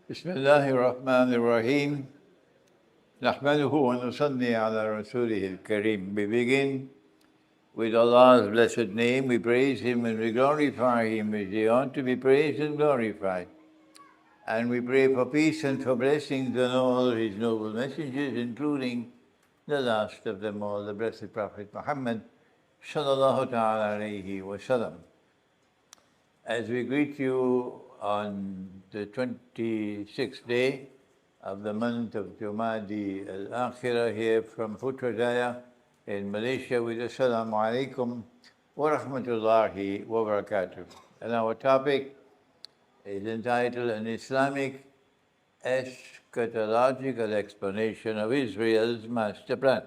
بسم الله الرحمن الرحيم نحمده ونصلي على رسوله الكريم. We begin with Allah's blessed name. We praise Him and we glorify Him as He ought to be praised and glorified. And we pray for peace and for blessings on all His noble messengers, including the last of them all, the blessed Prophet Muhammad sallallahu ta'ala alayhi wa sallam. As we greet you on the 26th day of the month of Jumadi al-Akhirah here from Putrajaya in Malaysia with Assalamu alaikum wa rahmatullahi wa barakatuh. And our topic is entitled An Islamic Eschatological Explanation of Israel's Master Plan.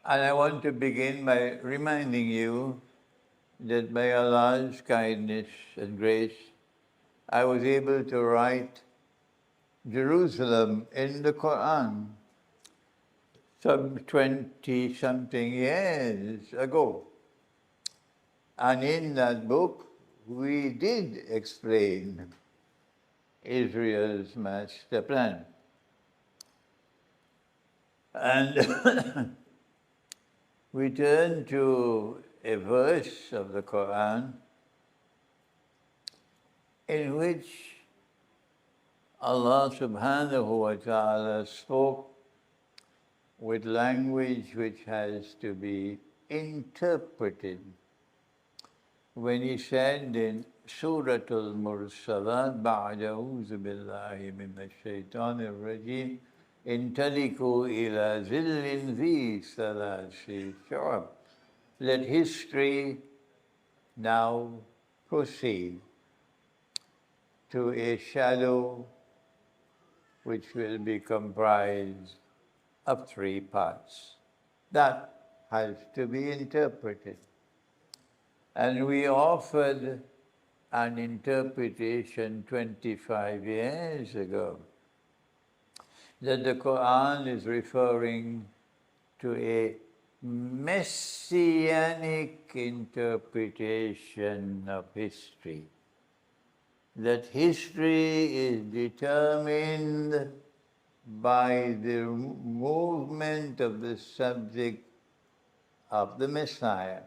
And I want to begin by reminding you that by Allah's kindness and grace, I was able to write Jerusalem in the Quran some 20-something years ago. And in that book, we did explain Israel's master plan. And we turn to a verse of the Quran in which Allah subhanahu wa ta'ala spoke with language which has to be interpreted. When He said in Surah Al-Mursalat, Ba'da a'udhu billahi minash shaitanir rajim, Intaliku ila zillin fi salasi shu'ab. Let history now proceed to a shadow which will be comprised of 3 parts. That has to be interpreted. And we offered an interpretation 25 years ago that the Quran is referring to a messianic interpretation of history. That history is determined by the movement of the subject of the Messiah.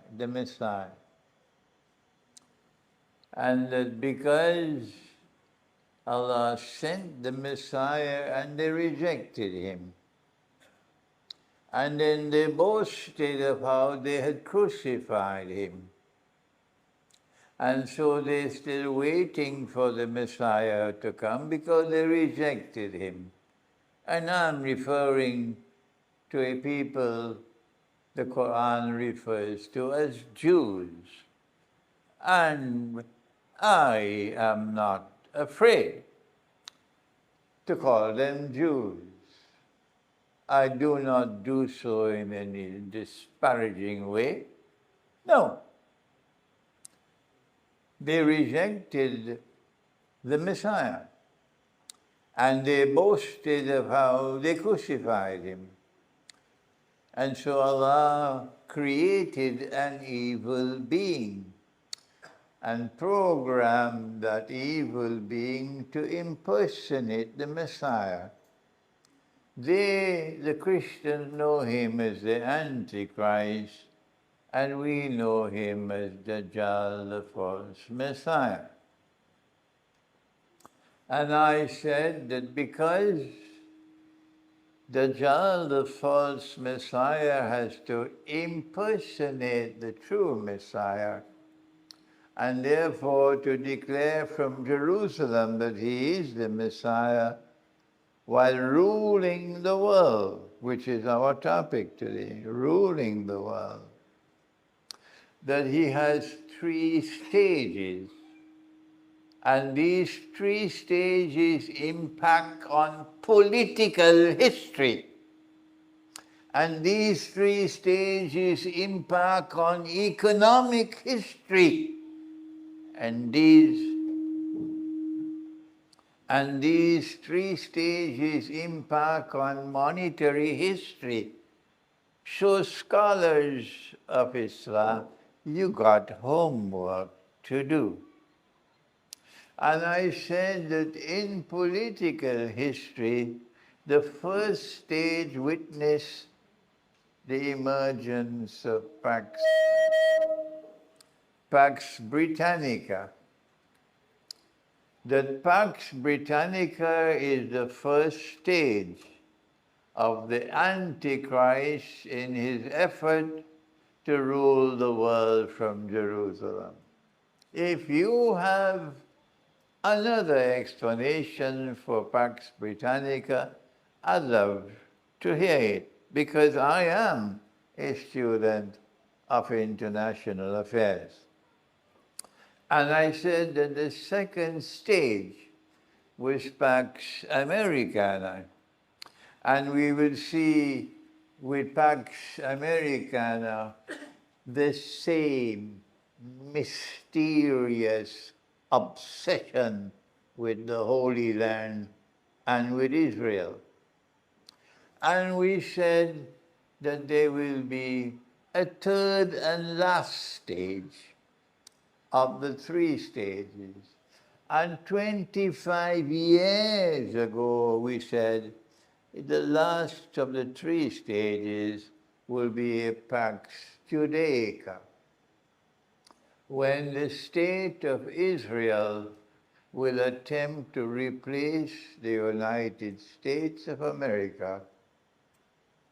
And that because Allah sent the Messiah and they rejected Him, and then they boasted of how they had crucified Him. And so they're still waiting for the Messiah to come because they rejected Him. And I'm referring to a people the Quran refers to as Jews. And I am not afraid to call them Jews. I do not do so in any disparaging way. No. They rejected the Messiah. And they boasted of how they crucified Him. And so Allah created an evil being and programmed that evil being to impersonate the Messiah. They, the Christians, know him as the Antichrist, and we know him as Dajjal, the false Messiah. And I said that because Dajjal, the false Messiah, has to impersonate the true Messiah, and therefore to declare from Jerusalem that he is the Messiah while ruling the world, which is our topic today, ruling the world, that he has 3 stages. And these 3 stages impact on political history. And these 3 stages impact on economic history. And these 3 stages impact on monetary history. So scholars of Islam, you got homework to do. And I said that in political history, the first stage witnessed the emergence of Pax Britannica. That Pax Britannica is the first stage of the Antichrist in his effort to rule the world from Jerusalem. If you have another explanation for Pax Britannica, I'd love to hear it, because I am a student of international affairs. And I said that the second stage was Pax Americana. And we will see with Pax Americana the same mysterious obsession with the Holy Land and with Israel. And we said that there will be a third and last stage of the three stages. And 25 years ago, we said the last of the three stages will be a Pax Judaica, when the state of Israel will attempt to replace the United States of America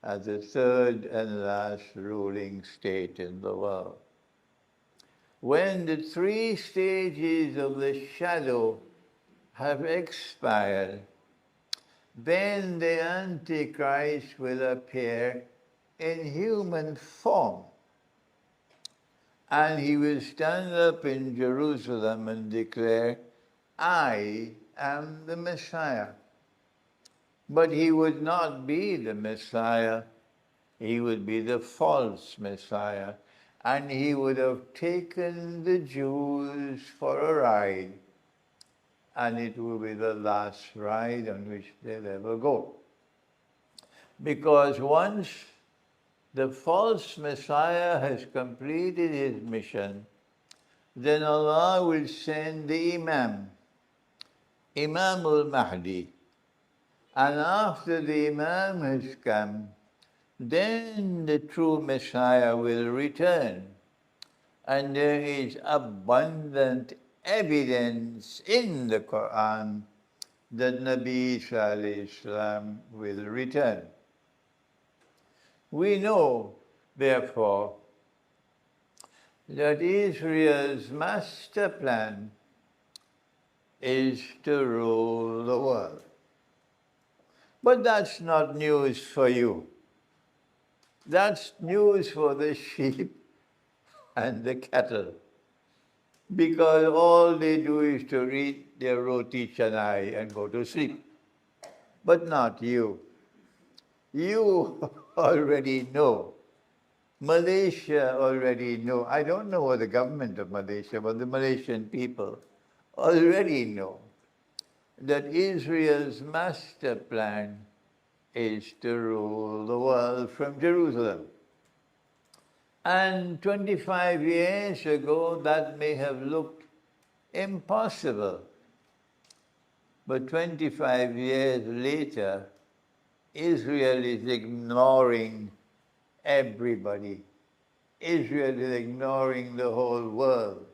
as the third and last ruling state in the world. When the three stages of the shadow have expired, then the Antichrist will appear in human form. And he will stand up in Jerusalem and declare, I am the Messiah. But he would not be the Messiah. He would be the false Messiah. And he would have taken the Jews for a ride. And it will be the last ride on which they'll ever go. Because once the false Messiah has completed his mission, then Allah will send the Imam al-Mahdi. And after the Imam has come, then the true Messiah will return. And there is abundant evidence in the Quran that Nabi Isa alayhi salam will return. We know, therefore, that Israel's master plan is to rule the world. But that's not news for you. That's news for the sheep and the cattle. Because all they do is to eat their roti canai and go to sleep. But not you. You already know. Malaysia already know. I don't know what the government of Malaysia, but the Malaysian people already know that Israel's master plan is to rule the world from Jerusalem. And 25 years ago, that may have looked impossible. But 25 years later, Israel is ignoring everybody. Israel is ignoring the whole world.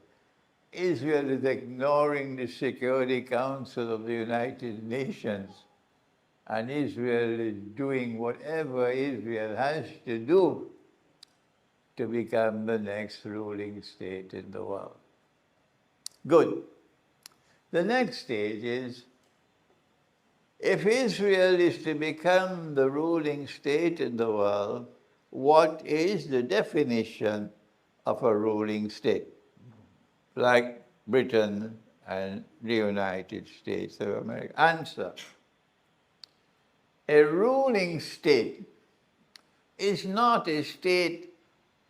Israel is ignoring the Security Council of the United Nations. And Israel is doing whatever Israel has to do to become the next ruling state in the world. Good. The next stage is, if Israel is to become the ruling state in the world, what is the definition of a ruling state? Like Britain and the United States of America. Answer. A ruling state is not a state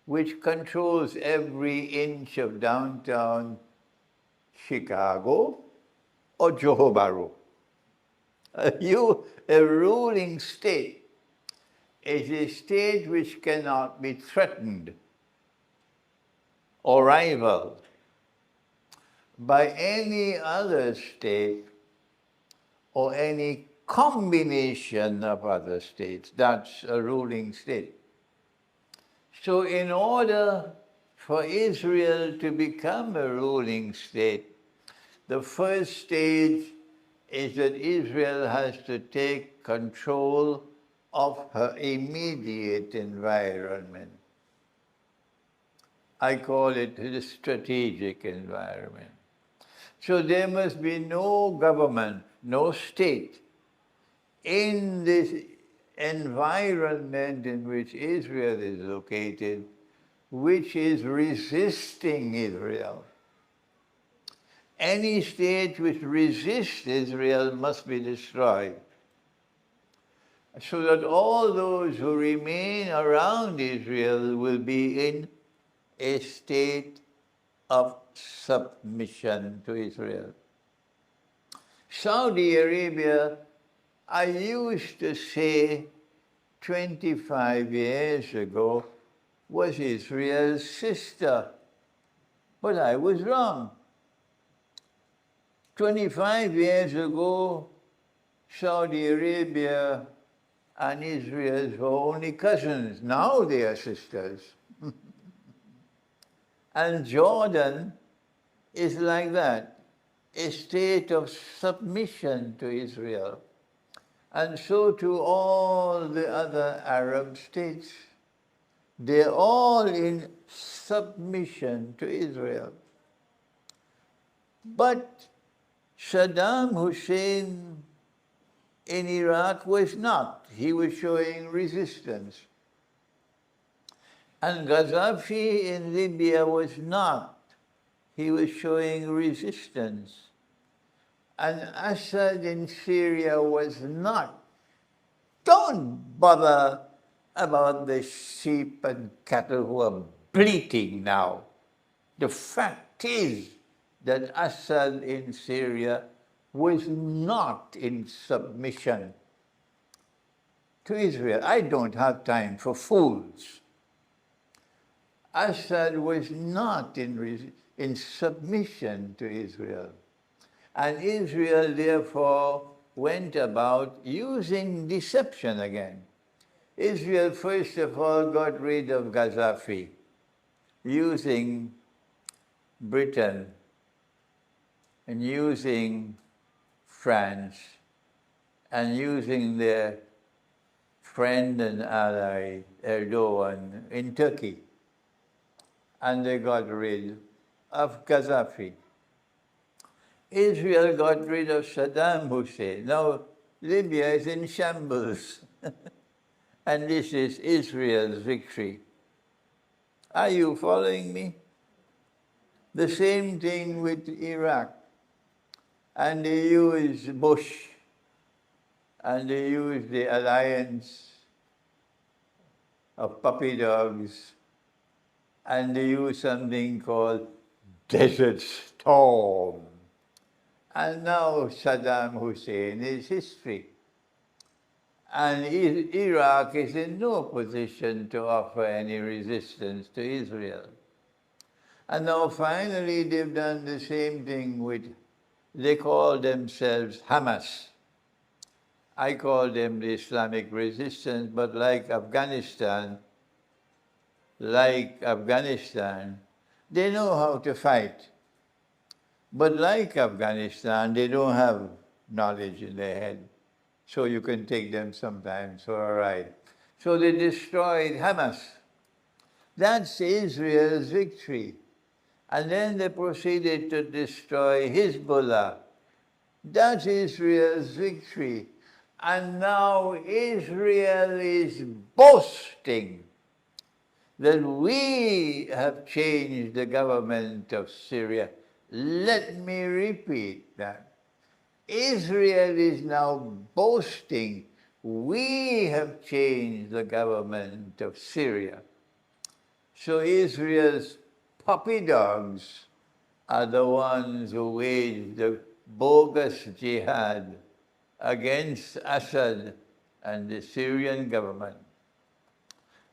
which controls every inch of downtown Chicago or Johor Bahru. A ruling state is a state which cannot be threatened or rivaled. by any other state or any combination of other states. That's a ruling state. So in order for Israel to become a ruling state, the first stage is that Israel has to take control of her immediate environment. I call it the strategic environment. So there must be no government, no state in this environment in which Israel is located, which is resisting Israel. Any state which resists Israel must be destroyed, so that all those who remain around Israel will be in a state of submission to Israel. Saudi Arabia, I used to say 25 years ago, was Israel's sister, but I was wrong. 25 years ago, Saudi Arabia and Israel were only cousins. Now they are sisters. And Jordan is like that, a state of submission to Israel. And so to all the other Arab states. They're all in submission to Israel. But Saddam Hussein in Iraq was not. He was showing resistance. And Gaddafi in Libya was not. He was showing resistance. And Assad in Syria was not. Don't bother about the sheep and cattle who are bleating now. The fact is that Assad in Syria was not in submission to Israel. I don't have time for fools. Assad was not in submission to Israel. And Israel, therefore, went about using deception again. Israel, first of all, got rid of Gaddafi, using Britain and using France and using their friend and ally, Erdogan, in Turkey. And they got rid of Gaddafi. Israel got rid of Saddam Hussein. Now, Libya is in shambles. And this is Israel's victory. Are you following me? The same thing with Iraq. And they use Bush. And they use the alliance of puppy dogs. And they use something called Desert Storm. And now Saddam Hussein is history. And Iraq is in no position to offer any resistance to Israel. And now finally they've done the same thing with, they call themselves Hamas. I call them the Islamic resistance, but like Afghanistan, they know how to fight. But like Afghanistan, they don't have knowledge in their head. So you can take them sometimes for a ride. So they destroyed Hamas. That's Israel's victory. And then they proceeded to destroy Hezbollah. That's Israel's victory. And now Israel is boasting that we have changed the government of Syria. Let me repeat that. Israel is now boasting, we have changed the government of Syria. So Israel's puppy dogs are the ones who waged the bogus jihad against Assad and the Syrian government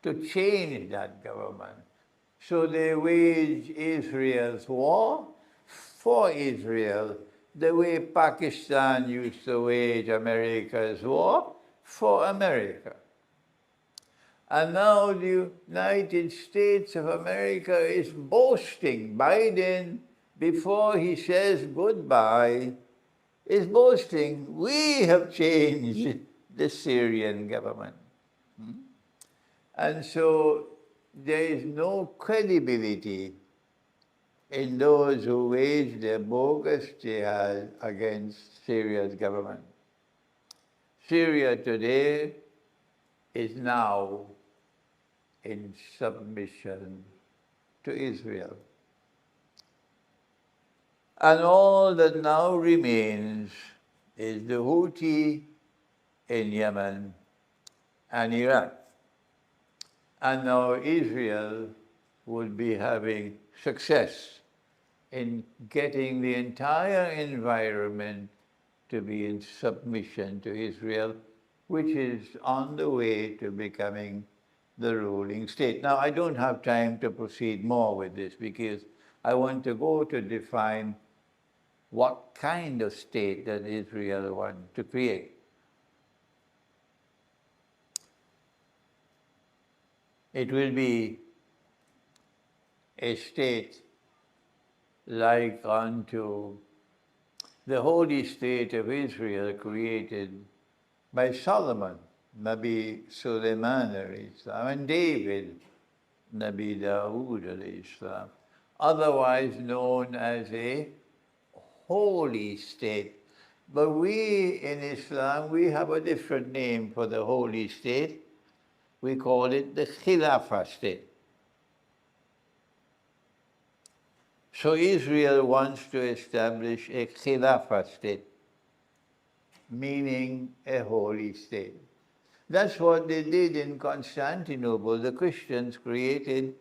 to change that government. So they wage Israel's war for Israel, the way Pakistan used to wage America's war for America. And now the United States of America is boasting. Biden, before he says goodbye, is boasting, we have changed the Syrian government. And so there is no credibility in those who wage their bogus jihad against Syria's government. Syria today is now in submission to Israel. And all that now remains is the Houthi in Yemen and Iraq. And now Israel would be having success in getting the entire environment to be in submission to Israel, which is on the way to becoming the ruling state. Now, I don't have time to proceed more with this because I want to go to define what kind of state that Israel wants to create. It will be a state like unto the holy state of Israel created by Solomon, Nabi Sulaiman alayhi salam, and David, Nabi Dawood alayhi salam, otherwise known as a holy state. But we in Islam, we have a different name for the holy state. We call it the Khilafah state. So Israel wants to establish a Khilafah state, meaning a holy state. That's what they did in Constantinople. The Christians created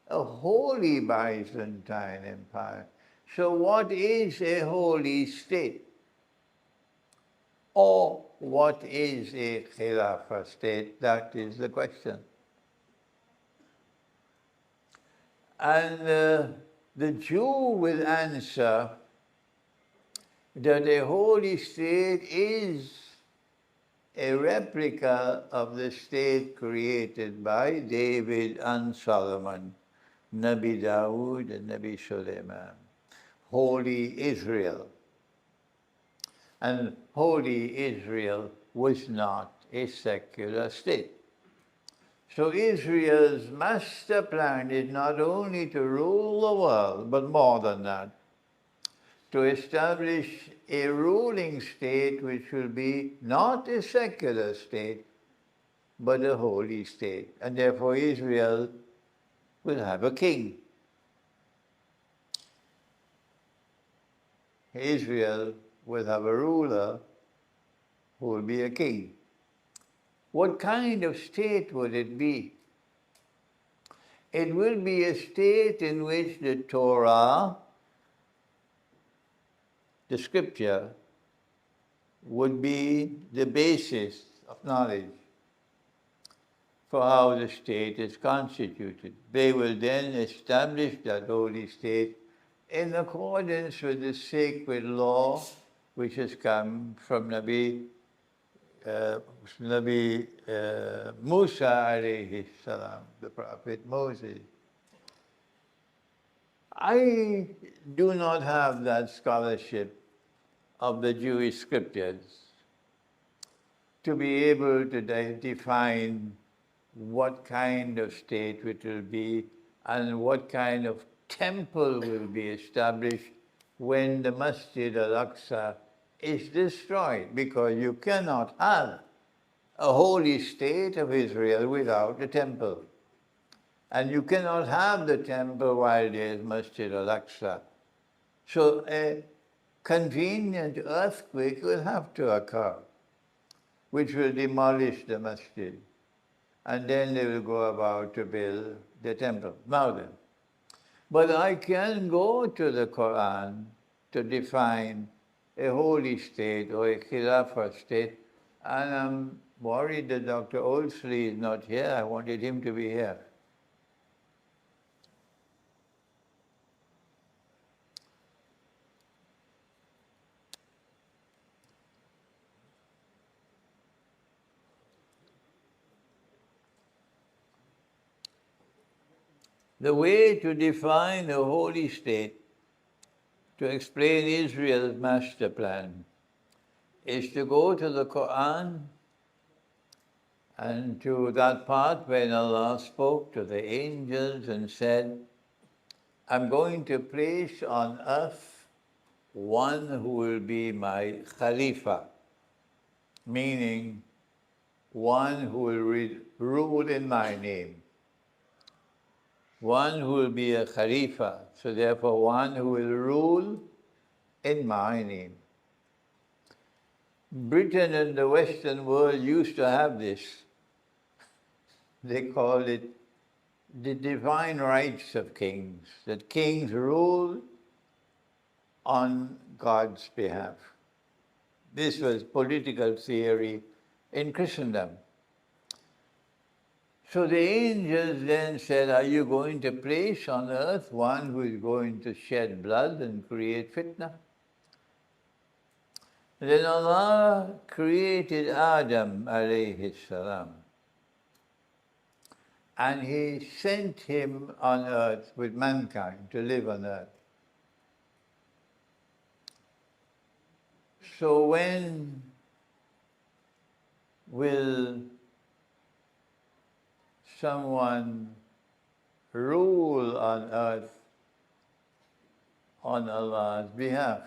a holy Byzantine Empire. So what is a holy state? Or what is a Khilafah state? That is the question. And the Jew will answer that a holy state is a replica of the state created by David and Solomon, Nabi Dawood and Nabi Sulaiman. Holy Israel. And holy Israel was not a secular state. So Israel's master plan is not only to rule the world, but more than that, to establish a ruling state which will be not a secular state, but a holy state. And therefore Israel will have a king. Israel will have a ruler who will be a king. What kind of state would it be? It will be a state in which the Torah, the scripture, would be the basis of knowledge for how the state is constituted. They will then establish that holy state in accordance with the sacred law which has come from Nabi Musa alayhi salam, the prophet Moses. I do not have that scholarship of the Jewish scriptures to be able to define what kind of state it will be and what kind of temple will be established when the Masjid al-Aqsa is destroyed, because you cannot have a holy state of Israel without a temple. And you cannot have the temple while there is Masjid al-Aqsa. So a convenient earthquake will have to occur, which will demolish the masjid. And then they will go about to build the temple. Now then, but I can go to the Quran to define a holy state or a Khilafah state, and I'm worried that Dr. Olsley is not here. I wanted him to be here. The way to define a holy state, to explain Israel's master plan, is to go to the Quran and to that part when Allah spoke to the angels and said, I'm going to place on earth one who will be my Khalifa, meaning one who will rule in my name. One who will be a Khalifa, so therefore one who will rule in my name. Britain and the Western world used to have this. They call it the divine rights of kings, that kings rule on God's behalf. This was political theory in Christendom. So the angels then said, are you going to place on earth one who is going to shed blood and create fitna? Then Allah created Adam alayhi salam, and He sent him on earth with mankind to live on earth. So when will someone rule on earth on Allah's behalf?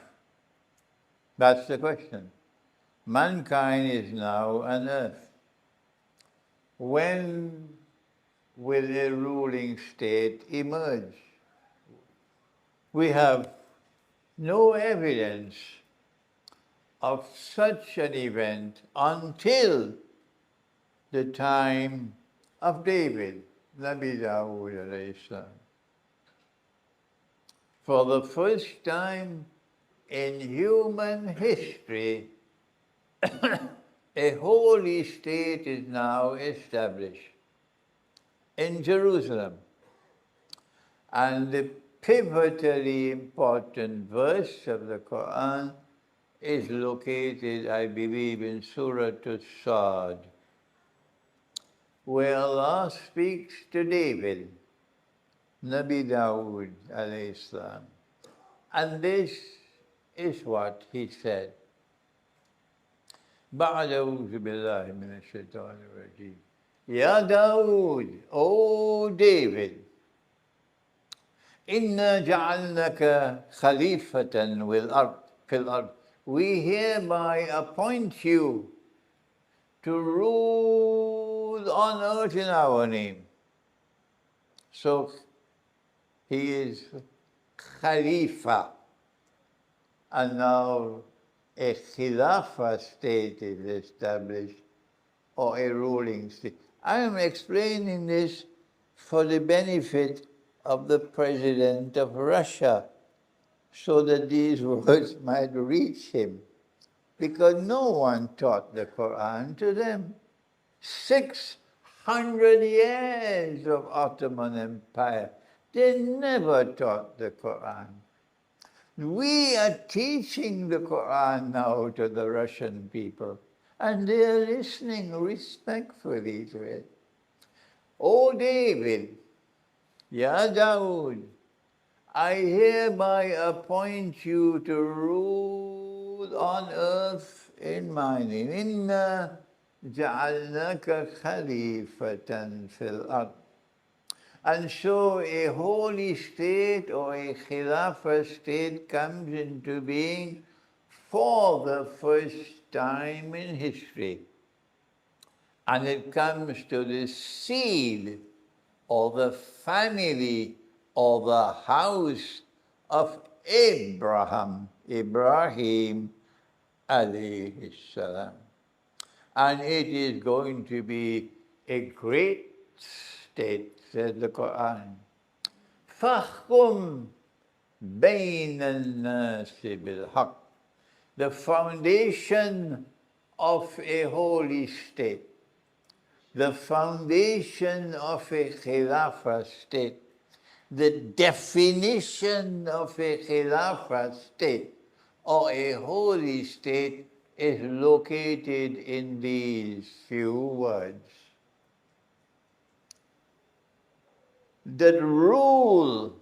That's the question. Mankind is now on earth. When will a ruling state emerge? We have no evidence of such an event until the time of David, Nabi Dawood alayhi salam. For the first time in human history, a holy state is now established in Jerusalem. And the pivotally important verse of the Quran is located, I believe, in Surah As-Sad, where Allah speaks to David, Nabi Dawood alayhi salam. And this is what he said. بعد أعوذ بالله من الشيطان الرجيم. Ya Dawood, O David, إنا جعلناك خليفة في الأرض. We hereby appoint you to rule on earth in our name. So he is Khalifa. And now a Khilafah state is established, or a ruling state. I am explaining this for the benefit of the President of Russia, so that these words might reach him, because no one taught the Quran to them. 600 years of Ottoman Empire, they never taught the Quran. We are teaching the Quran now to the Russian people, and they are listening respectfully to it. O David, Ya Dawood, I hereby appoint you to rule on earth in my name. Inna ja'alnaka khalifatan fil ard. And so a holy state or a Khilafah state comes into being for the first time in history. And it comes to the seed or the family or the house of Ibrahim alayhi salam. And it is going to be a great state, says the Quran. فَاحْكُمْ بَيْنَ النَّاسِ بِالْحَقِّ. The foundation of a holy state, the foundation of a Khilafah state, the definition of a Khilafah state or a holy state is located in these few words. that rule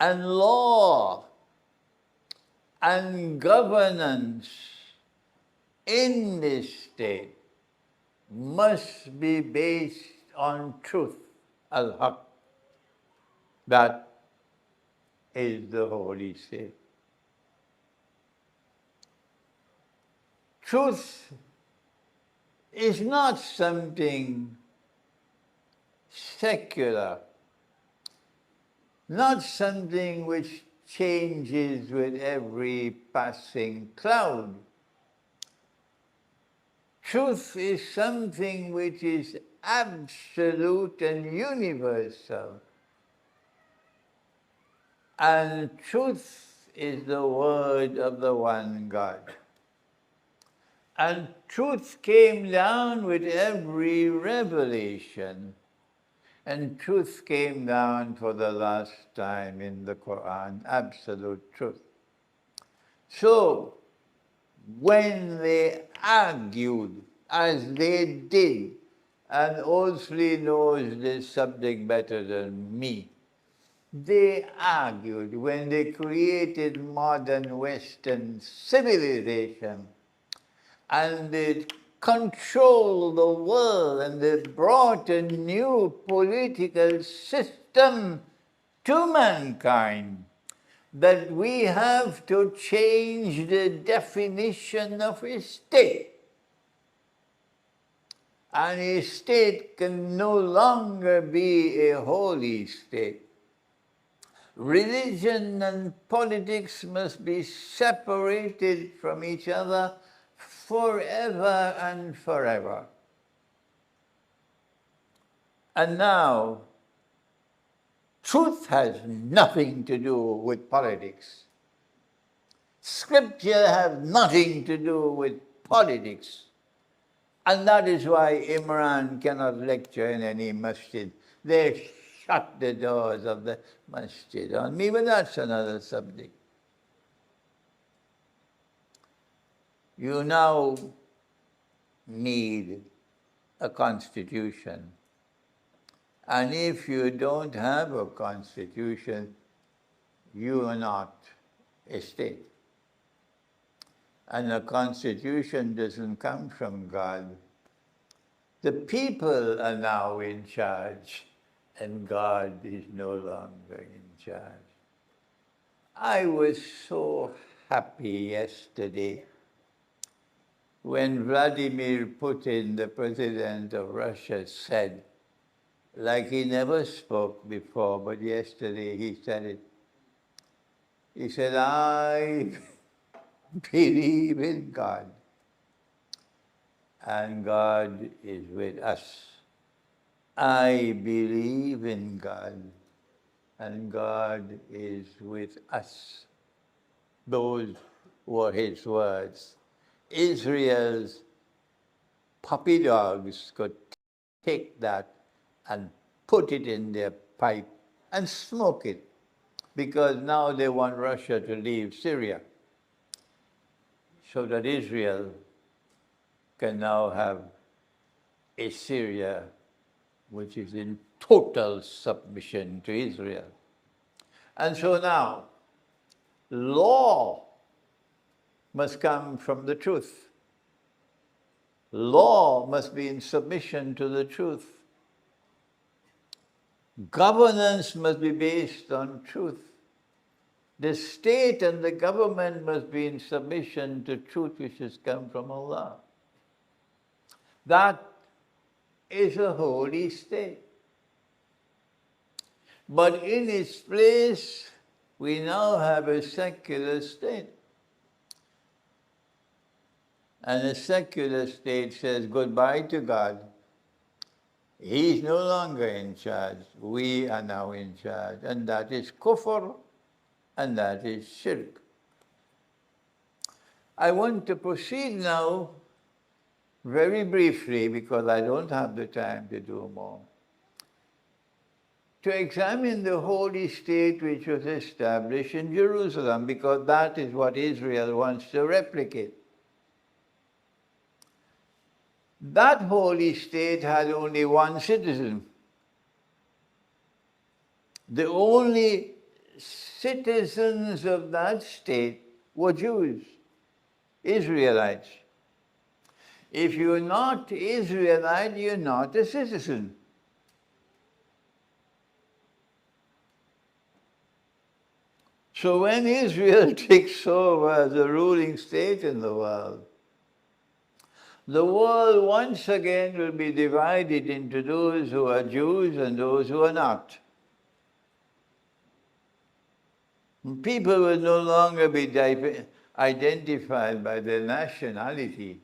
and law and governance in this state must be based on truth, al-haq. That is the holy state. Truth is not something secular, not something which changes with every passing cloud. Truth is something which is absolute and universal. And truth is the word of the one God. And truth came down with every revelation. And truth came down for the last time in the Quran, absolute truth. So, when they argued, as they did, and Olsley knows this subject better than me, they argued when they created modern Western civilization, and they controlled the world, and they brought a new political system to mankind, that we have to change the definition of a state. And a state can no longer be a holy state. Religion and politics must be separated from each other forever and forever. And now, truth has nothing to do with politics. Scripture has nothing to do with politics. And that is why Imran cannot lecture in any masjid. They shut the doors of the masjid on me, but that's another subject. You now need a constitution. And if you don't have a constitution, you are not a state. And a constitution doesn't come from God. The people are now in charge, and God is no longer in charge. I was so happy yesterday when Vladimir Putin, the president of Russia, said, like he never spoke before, but yesterday he said it. He said, I believe in God, and God is with us. I believe in God, and God is with us. Those were his words. Israel's puppy dogs could take that and put it in their pipe and smoke it, because now they want Russia to leave Syria, so that Israel can now have a Syria which is in total submission to Israel. And so now, law must come from the truth. Law must be in submission to the truth. Governance must be based on truth. The state and the government must be in submission to truth which has come from Allah. That is a holy state. But in its place, we now have a secular state. And a secular state says goodbye to God. He's no longer in charge. We are now in charge. And that is kufr, and that is shirk. I want to proceed now very briefly, because I don't have the time to do more, to examine the holy state which was established in Jerusalem, because that is what Israel wants to replicate. That holy state had only one citizen, The only citizens of that state were Jews, Israelites. If you're not Israelite, you're not a citizen. So when Israel takes over as a ruling state in the world once again will be divided into those who are Jews and those who are not. People will no longer be identified by their nationality,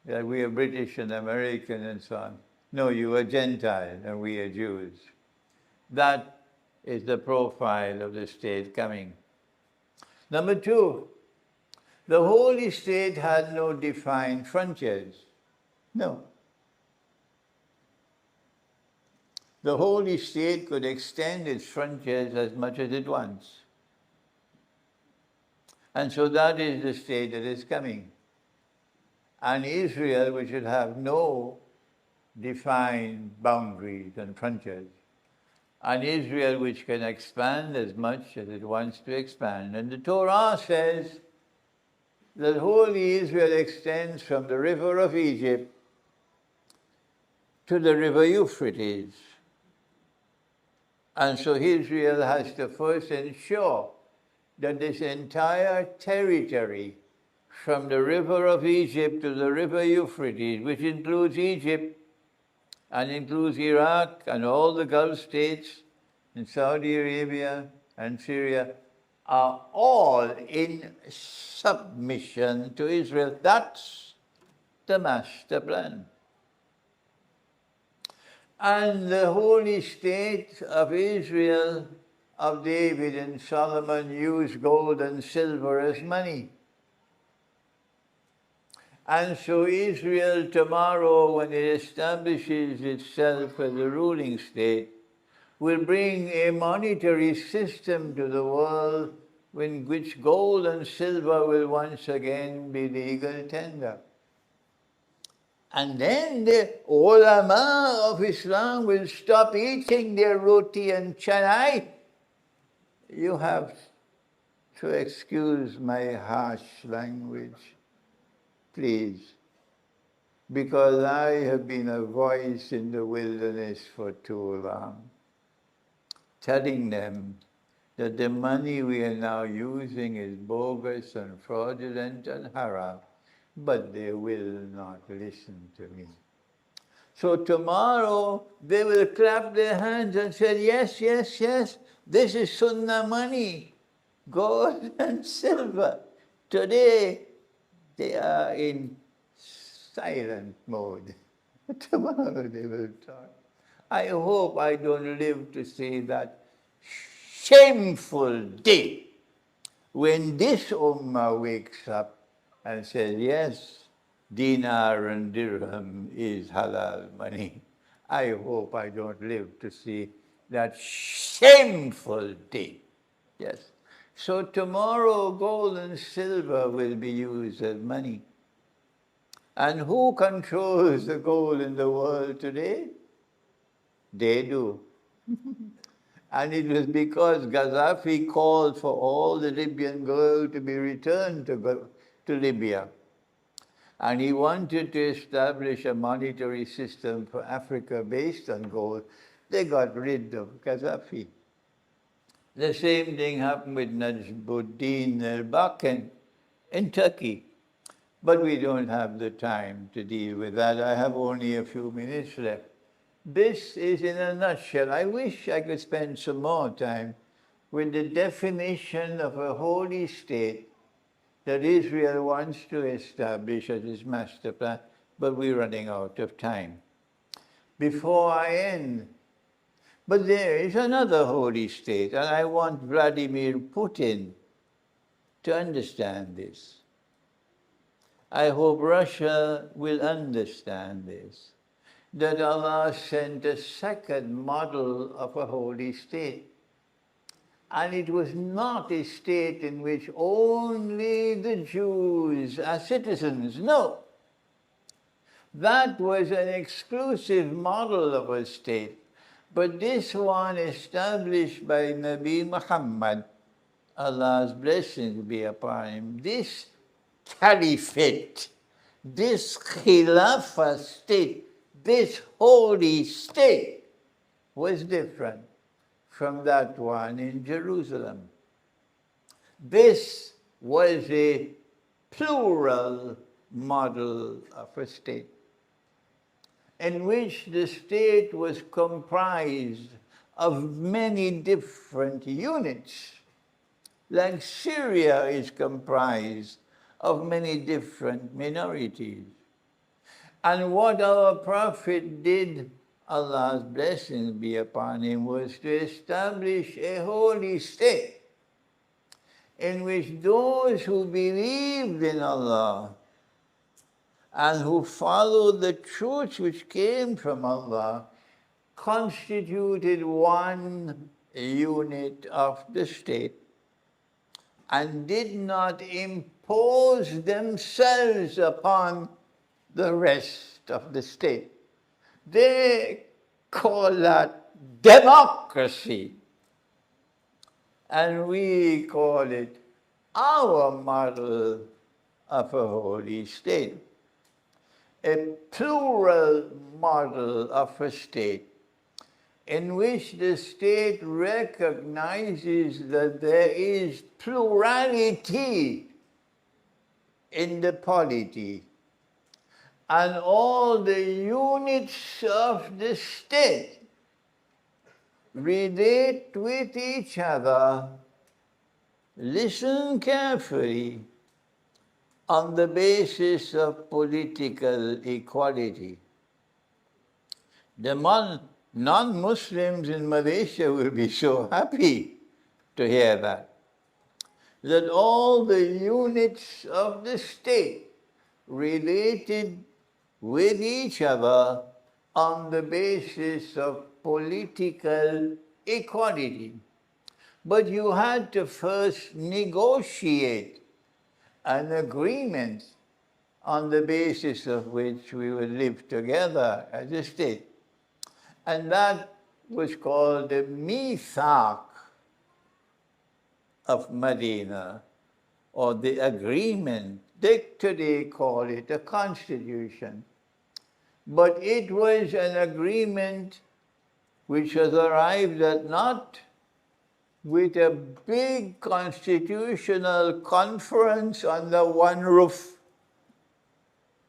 that we are British and American and so on. No, you are Gentile and we are Jews. That is the profile of the state coming. Number two, the Holy State had no defined frontiers. No. The Holy State could extend its frontiers as much as it wants. And so that is the state that is coming. And Israel, which should have no defined boundaries and frontiers. An Israel which can expand as much as it wants to expand. And the Torah says that holy Israel extends from the river of Egypt to the river Euphrates. And so Israel has to first ensure that this entire territory from the river of Egypt to the river Euphrates, which includes Egypt, and includes Iraq and all the Gulf states and Saudi Arabia and Syria, are all in submission to Israel. That's the master plan. And the holy state of Israel, of David and Solomon, used gold and silver as money. And so Israel tomorrow, when it establishes itself as a ruling state, will bring a monetary system to the world in which gold and silver will once again be legal tender. And then the ulama of Islam will stop eating their roti and chanai. You have to excuse my harsh language, please, because I have been a voice in the wilderness for too long, telling them that the money we are now using is bogus and fraudulent and haram, but they will not listen to me. So tomorrow they will clap their hands and say, yes, yes, yes, this is Sunnah money, gold and silver. Today they are in silent mode. Tomorrow they will talk. I hope I don't live to see that shameful day when this ummah wakes up and says, yes, dinar and dirham is halal money. I hope I don't live to see that shameful day. Yes. So tomorrow gold and silver will be used as money. And who controls the gold in the world today? They do. And it was because Gaddafi called for all the Libyan gold to be returned to Libya. And he wanted to establish a monetary system for Africa based on gold. They got rid of Gaddafi. The same thing happened with Najmuddin al-Bakan in Turkey. But we don't have the time to deal with that. I have only a few minutes left. This is in a nutshell. I wish I could spend some more time with the definition of a holy state that Israel wants to establish as its master plan, but we're running out of time. Before I end, but there is another holy state, and I want Vladimir Putin to understand this. I hope Russia will understand this, that Allah sent a second model of a holy state. And it was not a state in which only the Jews are citizens. No. That was an exclusive model of a state. But this one established by Nabi Muhammad, Allah's blessings be upon him, this caliphate, this Khilafah state, this holy state was different from that one in Jerusalem. This was a plural model of a state, in which the state was comprised of many different units, like Syria is comprised of many different minorities. And what our Prophet did, Allah's blessings be upon him, was to establish a holy state in which those who believed in Allah and who followed the truth which came from Allah constituted one unit of the state and did not impose themselves upon the rest of the state. They call that democracy, and we call it our model of a holy state. A plural model of a state in which the state recognizes that there is plurality in the polity, and all the units of the state relate with each other, listen carefully, on the basis of political equality. The non-Muslims in Malaysia will be so happy to hear that all the units of the state related with each other on the basis of political equality. But you had to first negotiate an agreement on the basis of which we would live together as a state. And that was called the Mithaq of Medina, or the agreement. They today call it a constitution. But it was an agreement which was arrived at not with a big constitutional conference under one roof.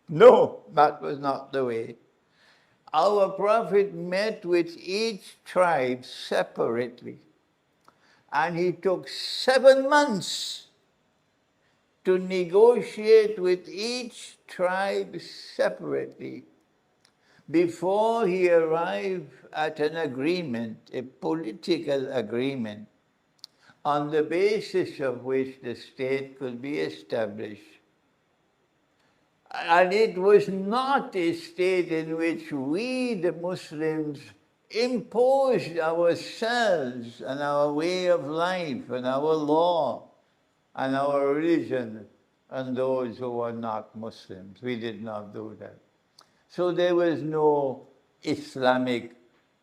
No, that was not the way. Our Prophet met with each tribe separately, and he took 7 months to negotiate with each tribe separately before he arrived at an agreement, a political agreement, on the basis of which the state could be established. And it was not a state in which we, the Muslims, imposed ourselves and our way of life and our law and our religion on those who were not Muslims. We did not do that. So there was no Islamic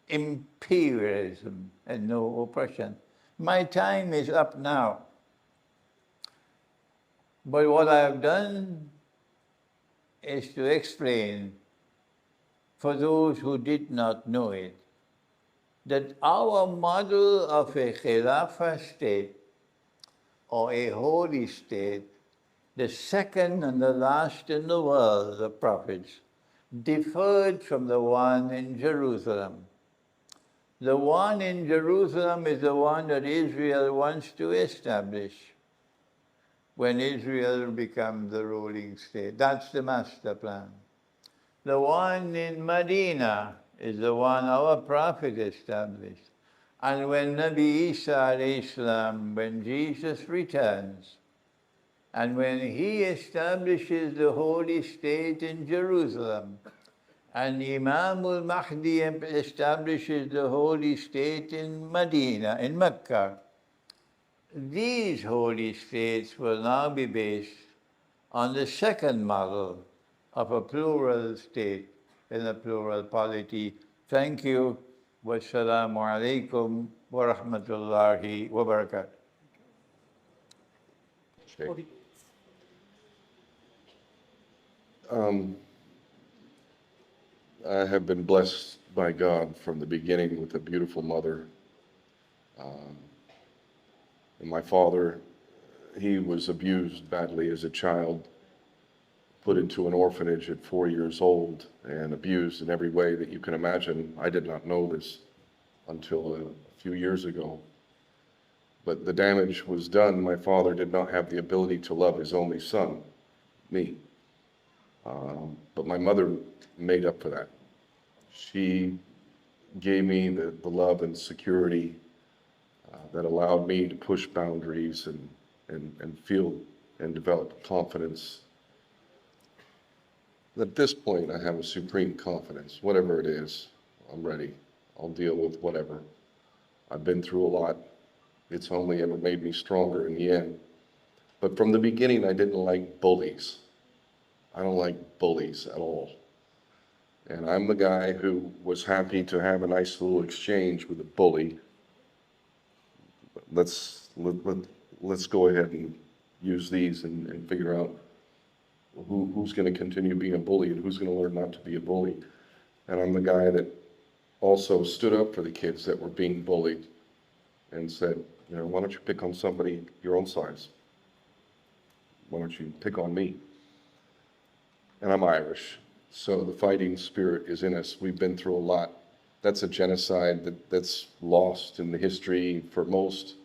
imperialism and no oppression. My time is up now. But what I have done is to explain, for those who did not know it, that our model of a Khilafah state, or a holy state, the second and the last in the world, the prophets, differed from the one in Jerusalem. The one in Jerusalem is the one that Israel wants to establish when Israel becomes the ruling state. That's the master plan. The one in Medina is the one our Prophet established. And when Nabi Isa alayhi salam, when Jesus returns, and when he establishes the holy state in Jerusalem, and Imam al-Mahdi establishes the holy state in Medina, in Mecca, these holy states will now be based on the second model of a plural state in a plural polity. Thank you. Wassalamu alaikum wa rahmatullahi wa barakatuh. I have been blessed by God from the beginning with a beautiful mother. And my father, he was abused badly as a child, put into an orphanage at 4 years old, and abused in every way that you can imagine. I did not know this until a few years ago. But the damage was done. My father did not have the ability to love his only son, me. But my mother made up for that. She gave me the love and security that allowed me to push boundaries and feel and develop confidence. At this point, I have a supreme confidence. Whatever it is, I'm ready. I'll deal with whatever. I've been through a lot. It's only ever made me stronger in the end. But from the beginning, I didn't like bullies. I don't like bullies at all. And I'm the guy who was happy to have a nice little exchange with a bully. Let's go ahead and use these and figure out who's going to continue being a bully and who's going to learn not to be a bully. And I'm the guy that also stood up for the kids that were being bullied and said, why don't you pick on somebody your own size? Why don't you pick on me? And I'm Irish, so the fighting spirit is in us. We've been through a lot. That's a genocide that's lost in the history for most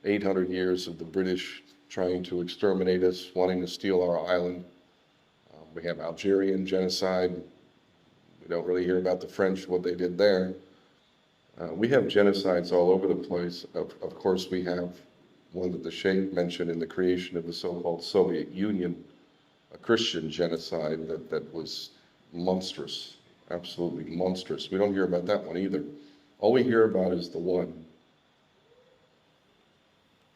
800 years of the British trying to exterminate us, wanting to steal our island. We have Algerian genocide. We don't really hear about the French, what they did there. We have genocides all over the place. Of course, we have one that the Sheikh mentioned in the creation of the so-called Soviet Union, a Christian genocide that was monstrous, absolutely monstrous. We don't hear about that one either. All we hear about is the one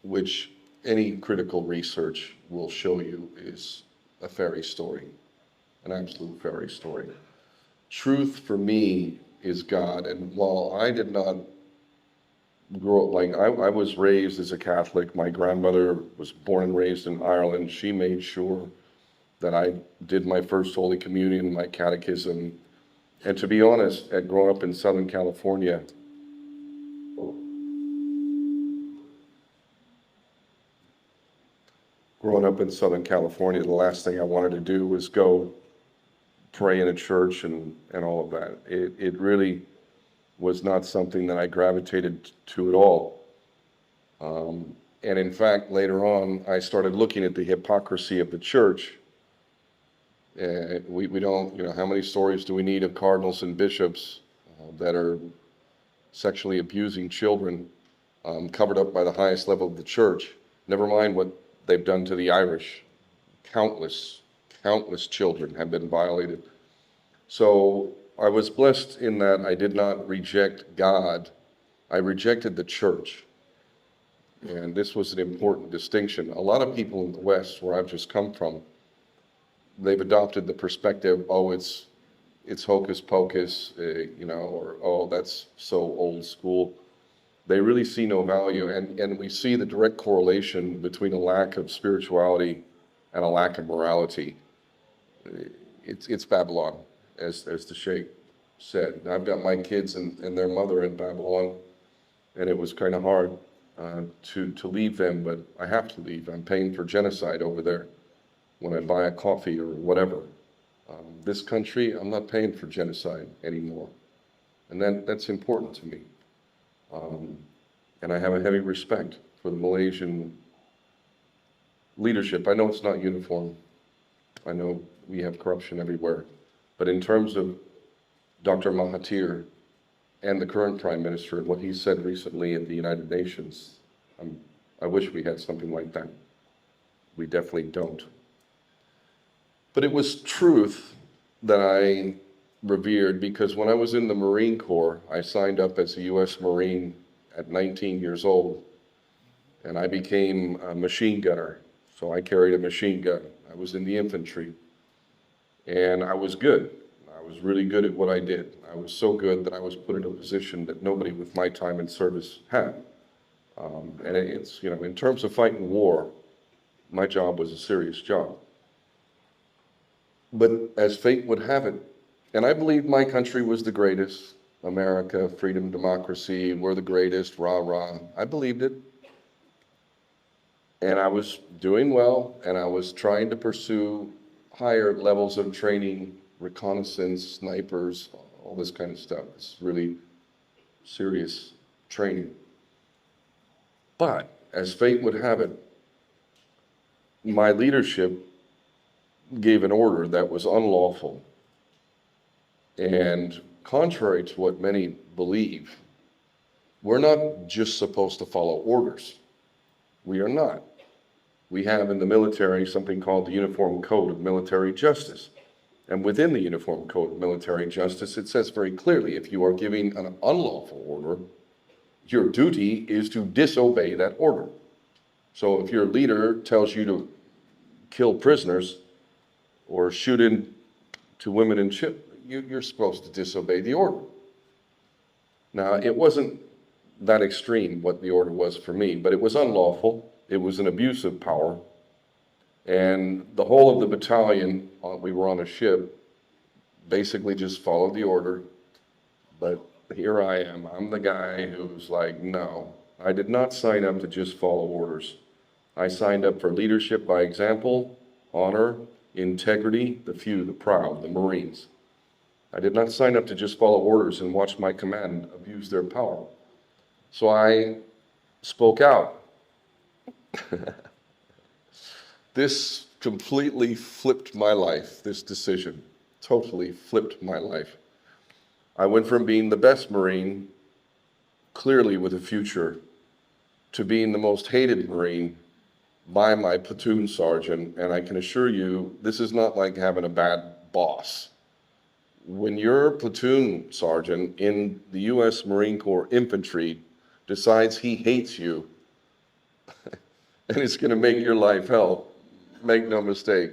which any critical research will show you is a fairy story, an absolute fairy story. Truth for me is God, and while I did not grow up, I was raised as a Catholic. My grandmother was born and raised in Ireland. She made sure that I did my first Holy Communion, my catechism. And to be honest, growing up in Southern California, the last thing I wanted to do was go pray in a church and all of that. It really was not something that I gravitated to at all. And in fact, later on, I started looking at the hypocrisy of the church. We don't, how many stories do we need of cardinals and bishops that are sexually abusing children, covered up by the highest level of the church? Never mind what they've done to the Irish. Countless children have been violated. So I was blessed in that I did not reject God. I rejected the church. And this was an important distinction. A lot of people in the West, where I've just come from, they've adopted the perspective, it's hocus pocus, or, oh, that's so old school. They really see no value. And we see the direct correlation between a lack of spirituality and a lack of morality. It's Babylon, as the Sheikh said. I've got my kids and their mother in Babylon, and it was kind of hard to leave them, but I have to leave. I'm paying for genocide over there when I buy a coffee or whatever. This country, I'm not paying for genocide anymore. And that's important to me. And I have a heavy respect for the Malaysian leadership. I know it's not uniform. I know we have corruption everywhere. But in terms of Dr. Mahathir and the current Prime Minister and what he said recently at the United Nations, I wish we had something like that. We definitely don't. But it was truth that I revered, because when I was in the Marine Corps, I signed up as a U.S. Marine at 19 years old, and I became a machine gunner. So I carried a machine gun. I was in the infantry, and I was good. I I was really good at what I did. I was so good that I was put in a position that nobody with my time in service had. And it's, in terms of fighting war, my job was a serious job. But as fate would have it, and I believe my country was the greatest, America, freedom, democracy, we're the greatest, rah, rah. I believed it. And I was doing well, and I was trying to pursue higher levels of training, reconnaissance, snipers, all this kind of stuff. It's really serious training. But as fate would have it, my leadership gave an order that was unlawful. And contrary to what many believe, we're not just supposed to follow orders. We are not. We have in the military something called the Uniform Code of Military Justice. And within the Uniform Code of Military Justice, it says very clearly, if you are giving an unlawful order, your duty is to disobey that order. So if your leader tells you to kill prisoners or shoot into women and children, you're supposed to disobey the order. Now, it wasn't that extreme what the order was for me, but it was unlawful. It was an abuse of power. And the whole of the battalion, we were on a ship, basically just followed the order. But here I am. I'm the guy who's like, no, I did not sign up to just follow orders. I signed up for leadership by example, honor, integrity, the few, the proud, the Marines. I did not sign up to just follow orders and watch my command abuse their power. So I spoke out. This completely flipped my life, this decision, totally flipped my life. I went from being the best Marine, clearly with a future, to being the most hated Marine by my platoon sergeant. And I can assure you, this is not like having a bad boss. When your platoon sergeant in the U.S. Marine Corps infantry decides he hates you, and it's going to make your life hell, make no mistake,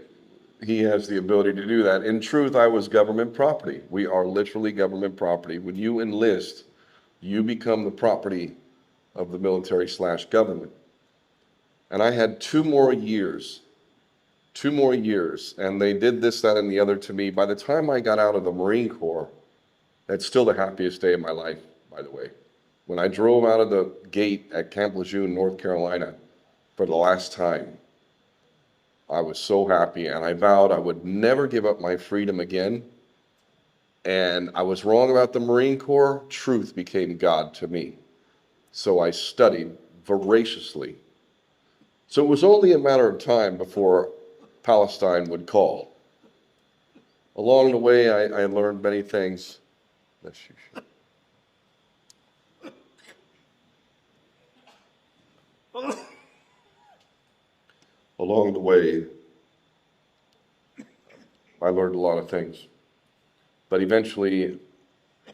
he has the ability to do that. In truth, I was government property. We are literally government property. When you enlist, you become the property of the military/government. And I had 2 more years, and they did this, that, and the other to me. By the time I got out of the Marine Corps, that's still the happiest day of my life, by the way. When I drove out of the gate at Camp Lejeune, North Carolina, for the last time, I was so happy, and I vowed I would never give up my freedom again. And I was wrong about the Marine Corps. Truth became God to me. So I studied voraciously. So it was only a matter of time before Palestine would call. Along the way, I learned many things. Along the way, I learned a lot of things. But eventually,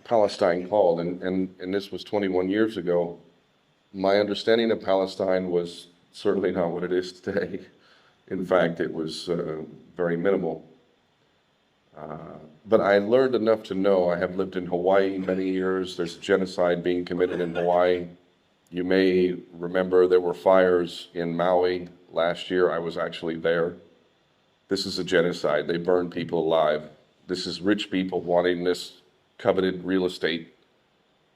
Palestine called, and this was 21 years ago. My understanding of Palestine was certainly not what it is today. In fact, it was very minimal. But I learned enough to know. I have lived in Hawaii many years. There's a genocide being committed in Hawaii. You may remember there were fires in Maui last year. I was actually there. This is a genocide. They burn people alive. This is rich people wanting this coveted real estate.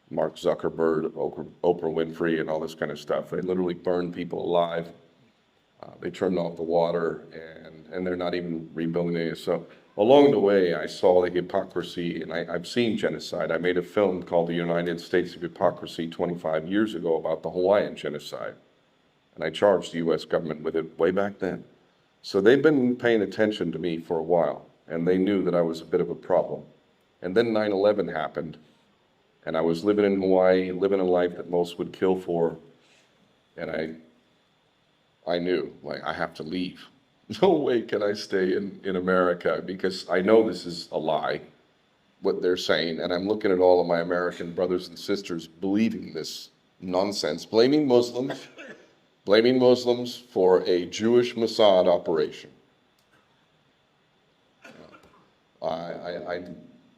Mark Zuckerberg, Oprah Winfrey, and all this kind of stuff. They literally burn people alive. They turned off the water, and they're not even rebuilding it. So along the way, I saw the hypocrisy, and I've seen genocide. I made a film called The United States of Hypocrisy 25 years ago about the Hawaiian genocide. And I charged the U.S. government with it way back then. So they've been paying attention to me for a while, and they knew that I was a bit of a problem. And then 9/11 happened, and I was living in Hawaii, living a life that most would kill for, and I knew, like, I have to leave. No way can I stay in America, because I know this is a lie, what they're saying, and I'm looking at all of my American brothers and sisters believing this nonsense, blaming Muslims for a Jewish Mossad operation.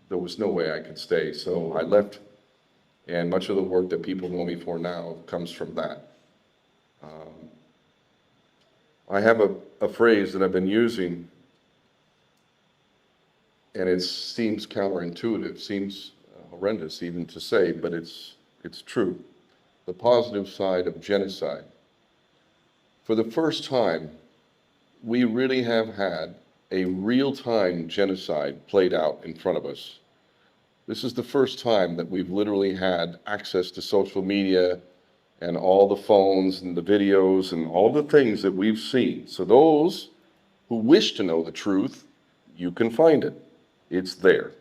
there was no way I could stay. So I left, and much of the work that people know me for now comes from that. I have a phrase that I've been using, and it seems counterintuitive, seems horrendous even to say, but it's true. The positive side of genocide. For the first time, we really have had a real-time genocide played out in front of us. This is the first time that we've literally had access to social media and all the phones and the videos and all the things that we've seen. So those who wish to know the truth, you can find it. It's there.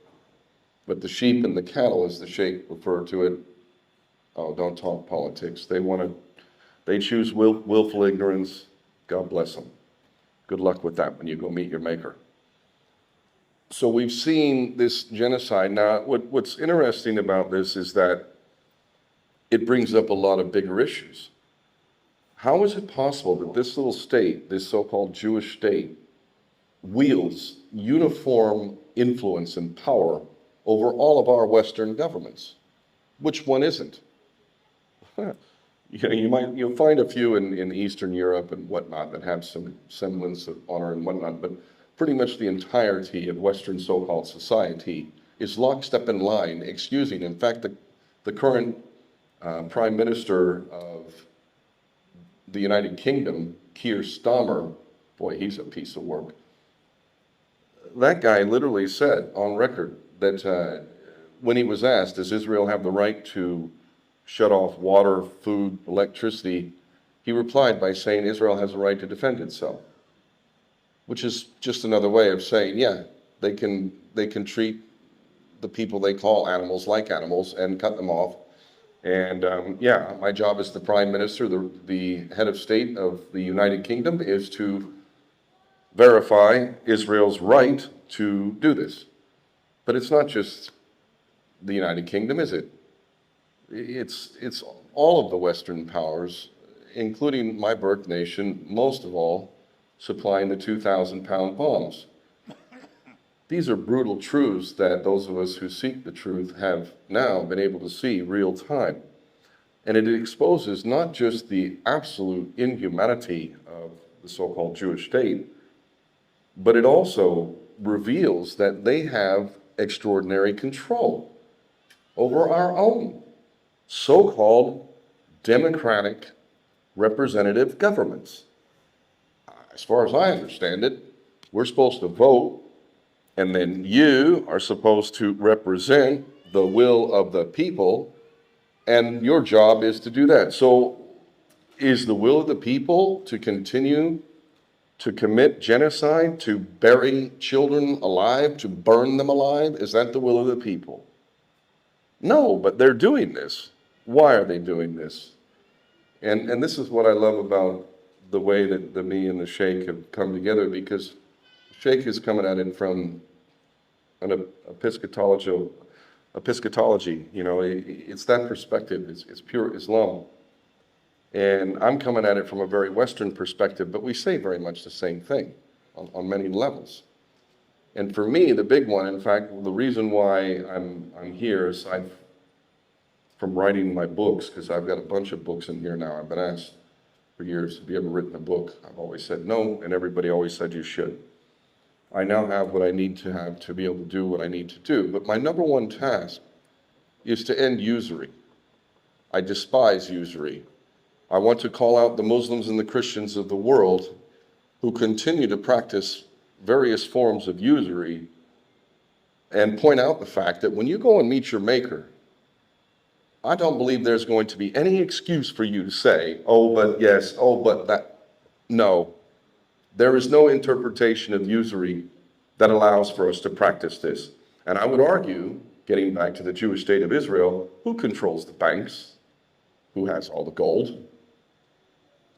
But the sheep and the cattle, as the sheikh referred to it, oh, don't talk politics. They choose willful ignorance. God bless them. Good luck with that when you go meet your maker. So we've seen this genocide. Now, what's interesting about this is that it brings up a lot of bigger issues. How is it possible that this little state, this so-called Jewish state, wields uniform influence and power over all of our Western governments? Which one isn't? You'll find a few in Eastern Europe and whatnot that have some semblance of honor and whatnot, but pretty much the entirety of Western so-called society is lockstep in line, excusing. In fact, the current Prime Minister of the United Kingdom, Keir Starmer, boy, he's a piece of work. That guy literally said on record that when he was asked, does Israel have the right to shut off water, food, electricity, he replied by saying Israel has a right to defend itself, which is just another way of saying, yeah, they can treat the people they call animals like animals and cut them off. And yeah, my job as the Prime Minister, the head of state of the United Kingdom, is to verify Israel's right to do this. But it's not just the United Kingdom, is it? It's all of the Western powers, including my birth nation, most of all, supplying the 2,000-pound bombs. These are brutal truths that those of us who seek the truth have now been able to see real time. And it exposes not just the absolute inhumanity of the so-called Jewish state, but it also reveals that they have extraordinary control over our own so-called democratic representative governments. As far as I understand it, we're supposed to vote, and then you are supposed to represent the will of the people, and your job is to do that. So is the will of the people to continue to commit genocide, to bury children alive, to burn them alive? Is that the will of the people? No, but they're doing this. Why are they doing this? And this is what I love about the way that me and the Sheikh have come together, because the Sheikh is coming at it from an eschatology, it's that perspective, it's pure Islam. And I'm coming at it from a very Western perspective, but we say very much the same thing on many levels. And for me, the big one, in fact, the reason why I'm here is from writing my books, because I've got a bunch of books in here now. I've been asked for years, have you ever written a book? I've always said no, and everybody always said you should. I now have what I need to have to be able to do what I need to do. But my number one task is to end usury. I despise usury. I want to call out the Muslims and the Christians of the world who continue to practice various forms of usury, and point out the fact that when you go and meet your maker, I don't believe there's going to be any excuse for you to say, oh, but yes, oh, but that. No, there is no interpretation of usury that allows for us to practice this. And I would argue, getting back to the Jewish state of Israel, who controls the banks? Who has all the gold?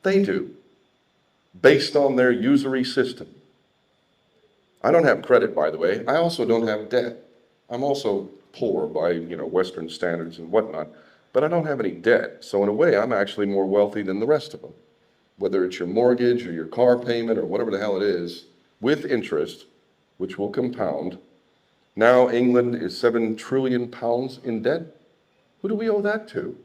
They do, based on their usury system. I don't have credit, by the way. I also don't have debt. I'm also poor by, Western standards and whatnot, but I don't have any debt. So in a way, I'm actually more wealthy than the rest of them. Whether it's your mortgage or your car payment or whatever the hell it is, with interest, which will compound, Now England is 7 trillion pounds in debt. Who do we owe that to?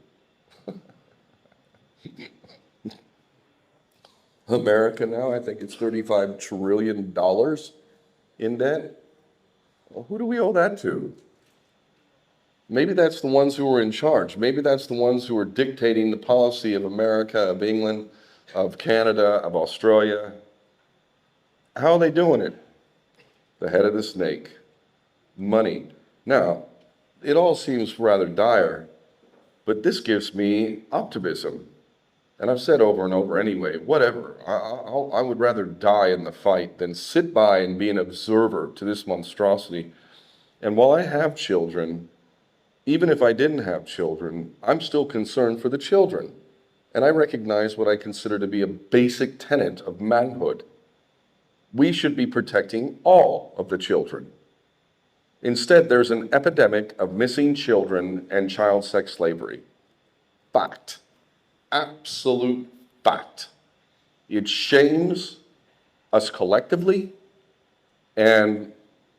America now, I think it's $35 trillion in debt. Well, who do we owe that to? Maybe that's the ones who are in charge. Maybe that's the ones who are dictating the policy of America, of England, of Canada, of Australia. How are they doing it? The head of the snake. Money. Now, it all seems rather dire, but this gives me optimism. And I've said over and over anyway, whatever. I would rather die in the fight than sit by and be an observer to this monstrosity. And while I have children, even if I didn't have children, I'm still concerned for the children. And I recognize what I consider to be a basic tenet of manhood. We should be protecting all of the children. Instead, there's an epidemic of missing children and child sex slavery. Fact. Absolute fact. It shames us collectively, and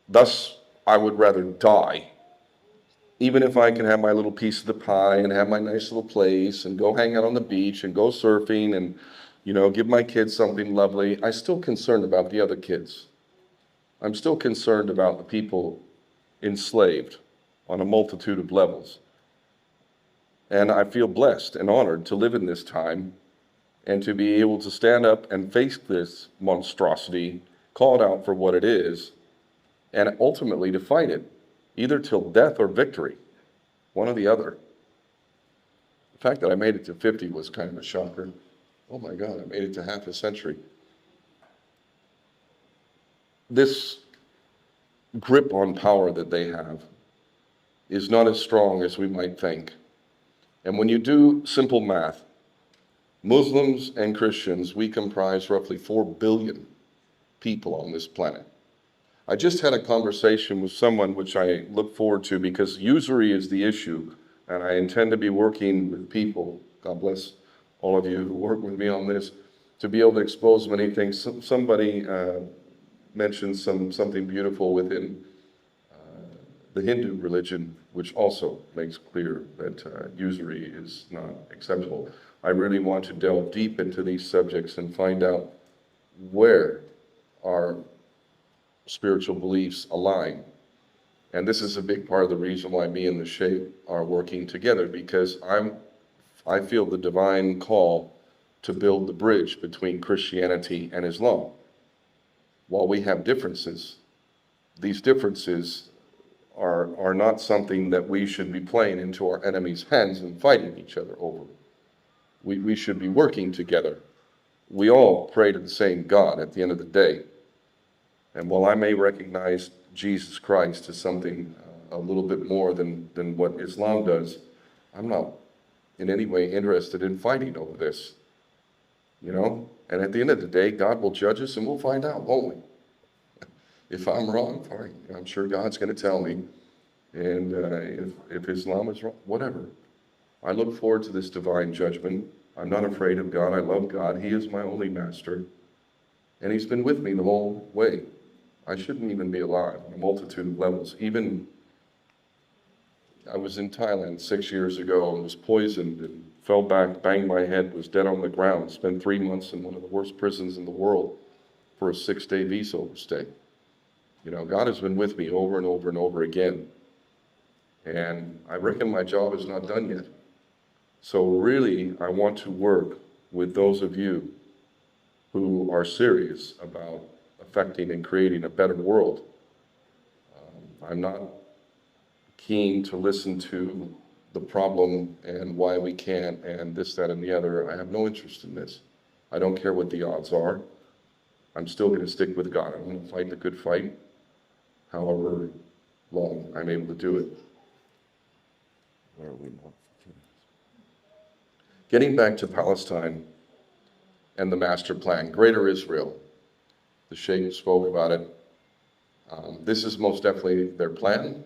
thus I would rather die. Even if I can have my little piece of the pie and have my nice little place and go hang out on the beach and go surfing and, give my kids something lovely, I'm still concerned about the other kids. I'm still concerned about the people enslaved on a multitude of levels. And I feel blessed and honored to live in this time and to be able to stand up and face this monstrosity, call it out for what it is, and ultimately to fight it, either till death or victory, one or the other. The fact that I made it to 50 was kind of a shocker. Oh my God, I made it to half a century. This grip on power that they have is not as strong as we might think. And when you do simple math, Muslims and Christians, we comprise roughly 4 billion people on this planet. I just had a conversation with someone which I look forward to because usury is the issue, and I intend to be working with people, God bless all of you who work with me on this, to be able to expose many things. Somebody mentioned something beautiful within the Hindu religion, which also makes clear that usury is not acceptable. I really want to delve deep into these subjects and find out where our spiritual beliefs align. And this is a big part of the reason why me and the Sheikh are working together, because I feel the divine call to build the bridge between Christianity and Islam. While we have differences, these differences are not something that we should be playing into our enemy's hands and fighting each other over. We should be working together. We all pray to the same God at the end of the day. And while I may recognize Jesus Christ as something a little bit more than what Islam does, I'm not in any way interested in fighting over this. And at the end of the day, God will judge us and we'll find out, won't we? If I'm wrong, fine. I'm sure God's going to tell me. And if Islam is wrong, whatever. I look forward to this divine judgment. I'm not afraid of God. I love God. He is my only master. And he's been with me the whole way. I shouldn't even be alive on a multitude of levels. Even I was in Thailand 6 years ago and was poisoned and fell back, banged my head, was dead on the ground, spent 3 months in one of the worst prisons in the world for a 6-day visa overstay. God has been with me over and over and over again. And I reckon my job is not done yet. So really, I want to work with those of you who are serious about affecting and creating a better world. I'm not keen to listen to the problem and why we can't and this, that, and the other. I have no interest in this. I don't care what the odds are. I'm still going to stick with God. I'm going to fight the good fight, however long I'm able to do it. Where are we now? Getting back to Palestine and the master plan, Greater Israel. The Sheikh spoke about it. This is most definitely their plan.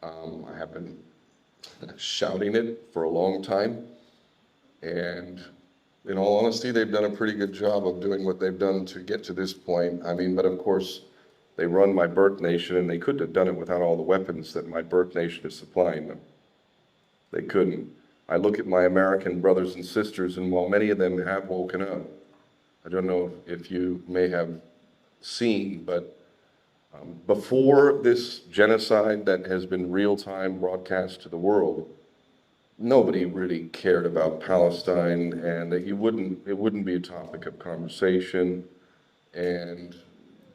I have been shouting it for a long time. And in all honesty, they've done a pretty good job of doing what they've done to get to this point. But of course, They run my birth nation, and they couldn't have done it without all the weapons that my birth nation is supplying them. They couldn't. I look at my American brothers and sisters, and while many of them have woken up, I don't know if you may have seen, but before this genocide that has been real-time broadcast to the world, nobody really cared about Palestine, and it wouldn't be a topic of conversation. And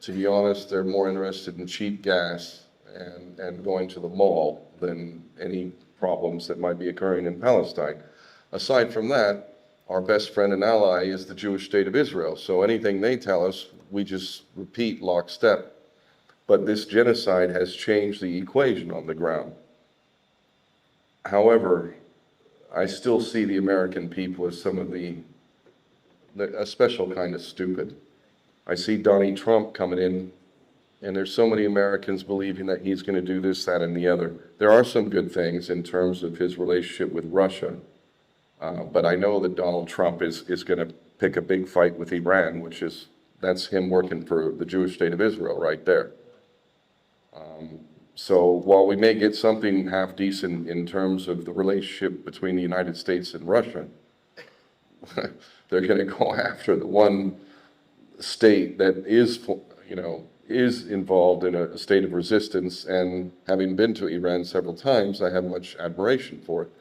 to be honest, they're more interested in cheap gas and going to the mall than any problems that might be occurring in Palestine. Aside from that, our best friend and ally is the Jewish state of Israel. So anything they tell us, we just repeat lockstep. But this genocide has changed the equation on the ground. However, I still see the American people as some of a special kind of stupid. I see Donald Trump coming in, and there's so many Americans believing that he's going to do this, that, and the other. There are some good things in terms of his relationship with Russia, but I know that Donald Trump is going to pick a big fight with Iran, that's him working for the Jewish state of Israel right there. So while we may get something half decent in terms of the relationship between the United States and Russia, they're going to go after the one state that is involved in a state of resistance. And having been to Iran several times, I have much admiration for it.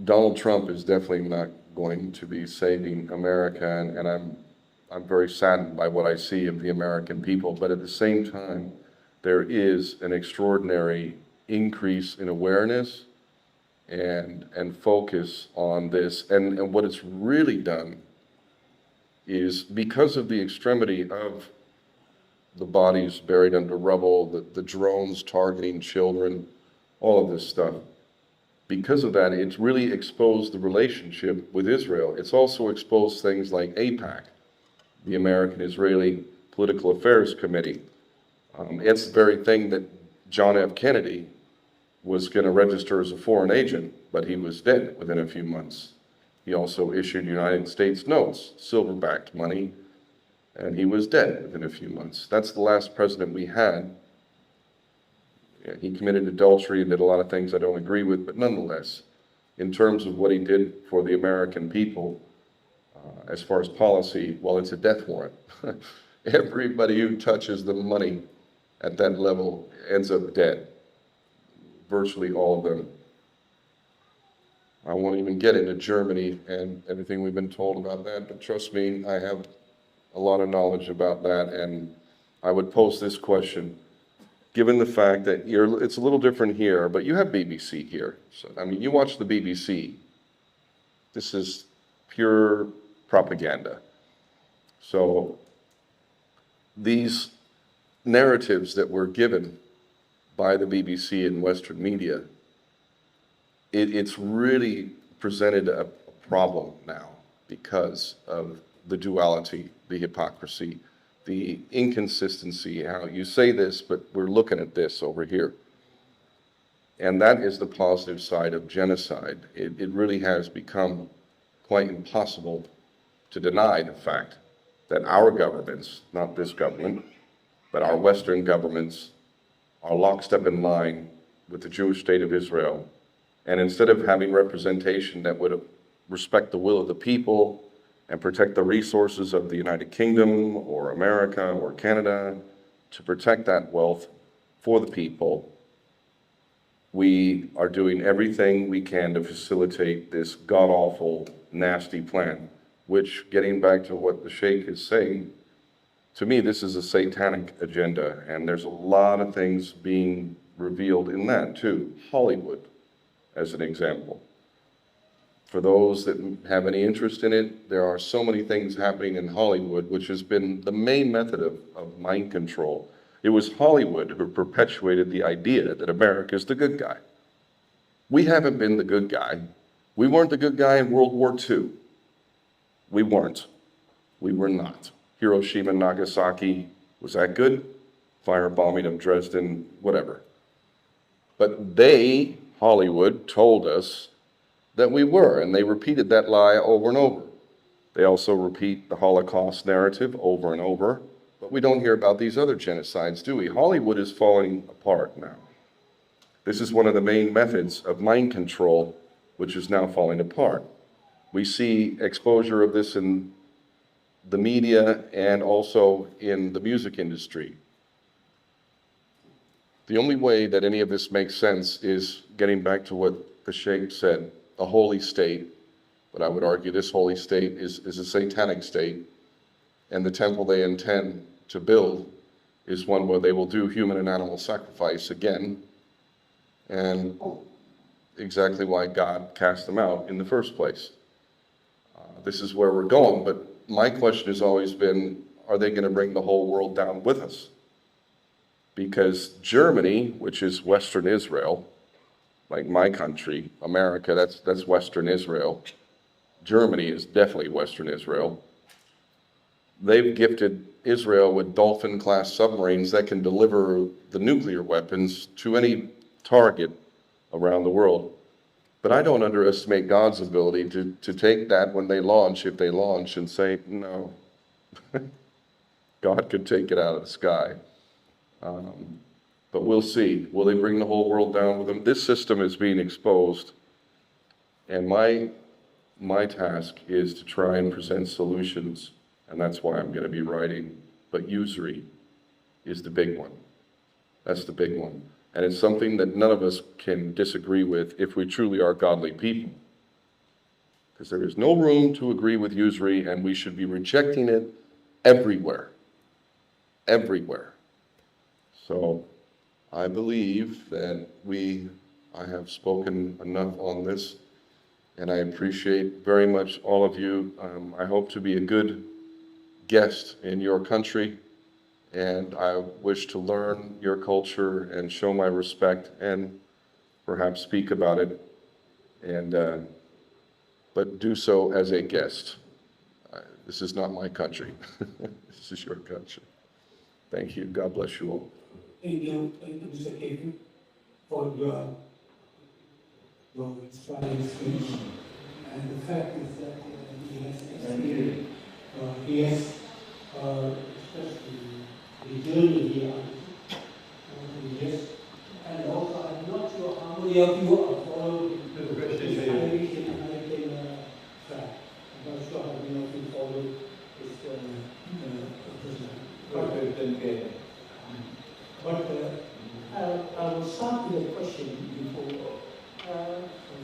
Donald Trump is definitely not going to be saving America, and I'm very saddened by what I see of the American people. But at the same time, there is an extraordinary increase in awareness and focus on this. And what it's really done is, because of the extremity of the bodies buried under rubble, the drones targeting children, all of this stuff, because of that, it's really exposed the relationship with Israel. It's also exposed things like AIPAC, the American-Israeli Political Affairs Committee. It's the very thing that John F. Kennedy was going to register as a foreign agent, but he was dead within a few months. He also issued United States notes, silver-backed money, and he was dead within a few months. That's the last president we had. Yeah, he committed adultery and did a lot of things I don't agree with, but nonetheless, in terms of what he did for the American people, as far as policy, well, it's a death warrant. Everybody who touches the money at that level ends up dead. Virtually all of them. I won't even get into Germany and everything we've been told about that, but trust me, I have a lot of knowledge about that, and I would pose this question. Given the fact that it's a little different here, but you have BBC here. So, I mean, you watch the BBC. This is pure propaganda. So these narratives that were given by the BBC and Western media, it's really presented a problem now because of the duality, the hypocrisy, the inconsistency, how you say this, but we're looking at this over here. And that is the positive side of genocide. It really has become quite impossible to deny the fact that our governments, not this government, but our Western governments, are lockstep in line with the Jewish state of Israel. And instead of having representation that would respect the will of the people and protect the resources of the United Kingdom or America or Canada, to protect that wealth for the people, we are doing everything we can to facilitate this god-awful, nasty plan, which, getting back to what the Sheikh is saying, to me, this is a satanic agenda, and there's a lot of things being revealed in that too. Hollywood, as an example. For those that have any interest in it, there are so many things happening in Hollywood, which has been the main method of mind control. It was Hollywood who perpetuated the idea that America is the good guy. We haven't been the good guy. We weren't the good guy in World War II. We weren't. We were not. Hiroshima and Nagasaki, was that good? Firebombing of Dresden, whatever. But they, Hollywood, told us that we were, and they repeated that lie over and over. They also repeat the Holocaust narrative over and over. But we don't hear about these other genocides, do we? Hollywood is falling apart now. This is one of the main methods of mind control, which is now falling apart. We see exposure of this in the media and also in the music industry. The only way that any of this makes sense is getting back to what the Sheikh said, a holy state. But I would argue this holy state is a satanic state. And the temple they intend to build is one where they will do human and animal sacrifice again. And exactly why God cast them out in the first place. This is where we're going. But my question has always been, are they going to bring the whole world down with us? Because Germany, which is Western Israel, like my country, America, that's Western Israel. Germany is definitely Western Israel. They've gifted Israel with Dolphin-class submarines that can deliver the nuclear weapons to any target around the world. But I don't underestimate God's ability to take that when they launch, if they launch, and say, no. God could take it out of the sky. But we'll see. Will they bring the whole world down with them? This system is being exposed. And my task is to try and present solutions. And that's why I'm going to be writing. But usury is the big one. That's the big one. And it's something that none of us can disagree with if we truly are godly people. Because there is no room to agree with usury, and we should be rejecting it everywhere. Everywhere. So I believe that I have spoken enough on this, and I appreciate very much all of you. I hope to be a good guest in your country. And I wish to learn your culture and show my respect and perhaps speak about it, but do so as a guest. This is not my country. This is your country. Thank you. God bless you all. Thank you, Mr. Kevin, for your inspiring speech. And the fact is that he has experienced, especially the journey here, yes, and also I'm not sure how many of you are following the Irish and American track. I'm not sure how many of you follow this president. But I will start with a question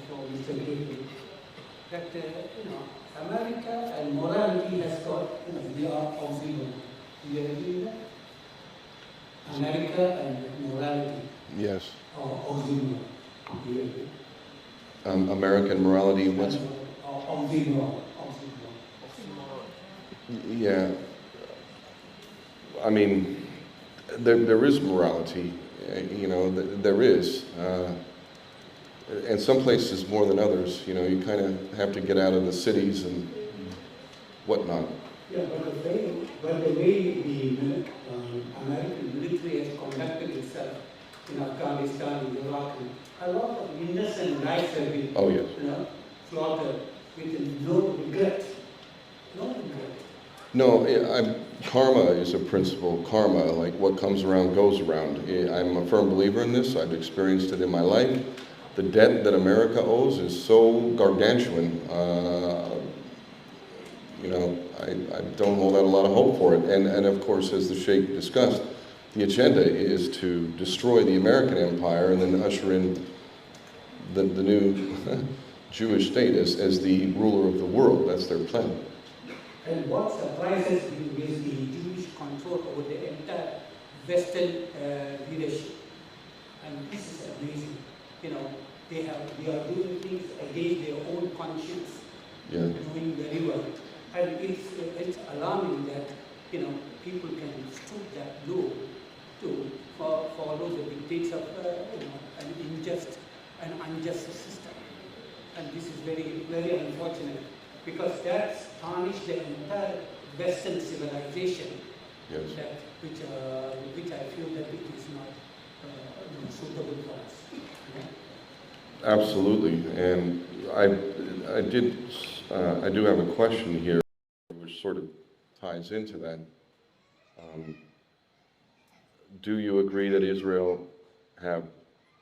for Mr. Gabriel, that America and morality has got, we are possible. Do you agree with that? America and morality. Yes. Oxymoron. Do you agree? American morality, what's... Oxymoron. Yeah. I mean, there is morality, there is. And some places more than others, you kind of have to get out of the cities and whatnot. Yeah, but the way the American military has conducted itself in Afghanistan, in Iraq, a lot of innocent lives have been slaughtered with no regret. No regret. No, karma is a principle. Karma, like what comes around goes around. I'm a firm believer in this. I've experienced it in my life. The debt that America owes is so gargantuan. I don't hold out a lot of hope for it. And of course, as the Sheikh discussed, the agenda is to destroy the American empire and then usher in the new Jewish state as the ruler of the world. That's their plan. And what surprises me is the Jewish control over the entire Western leadership. And this is amazing. They are doing things against their own conscience, doing very well. And it's alarming that people can stoop that low to follow the dictates of an unjust system. And this is very, very unfortunate, because that's tarnished the entire Western civilization, which I feel that it is not suitable for us. Yeah? Absolutely, and I do have a question here, which sort of ties into that. Do you agree that Israel have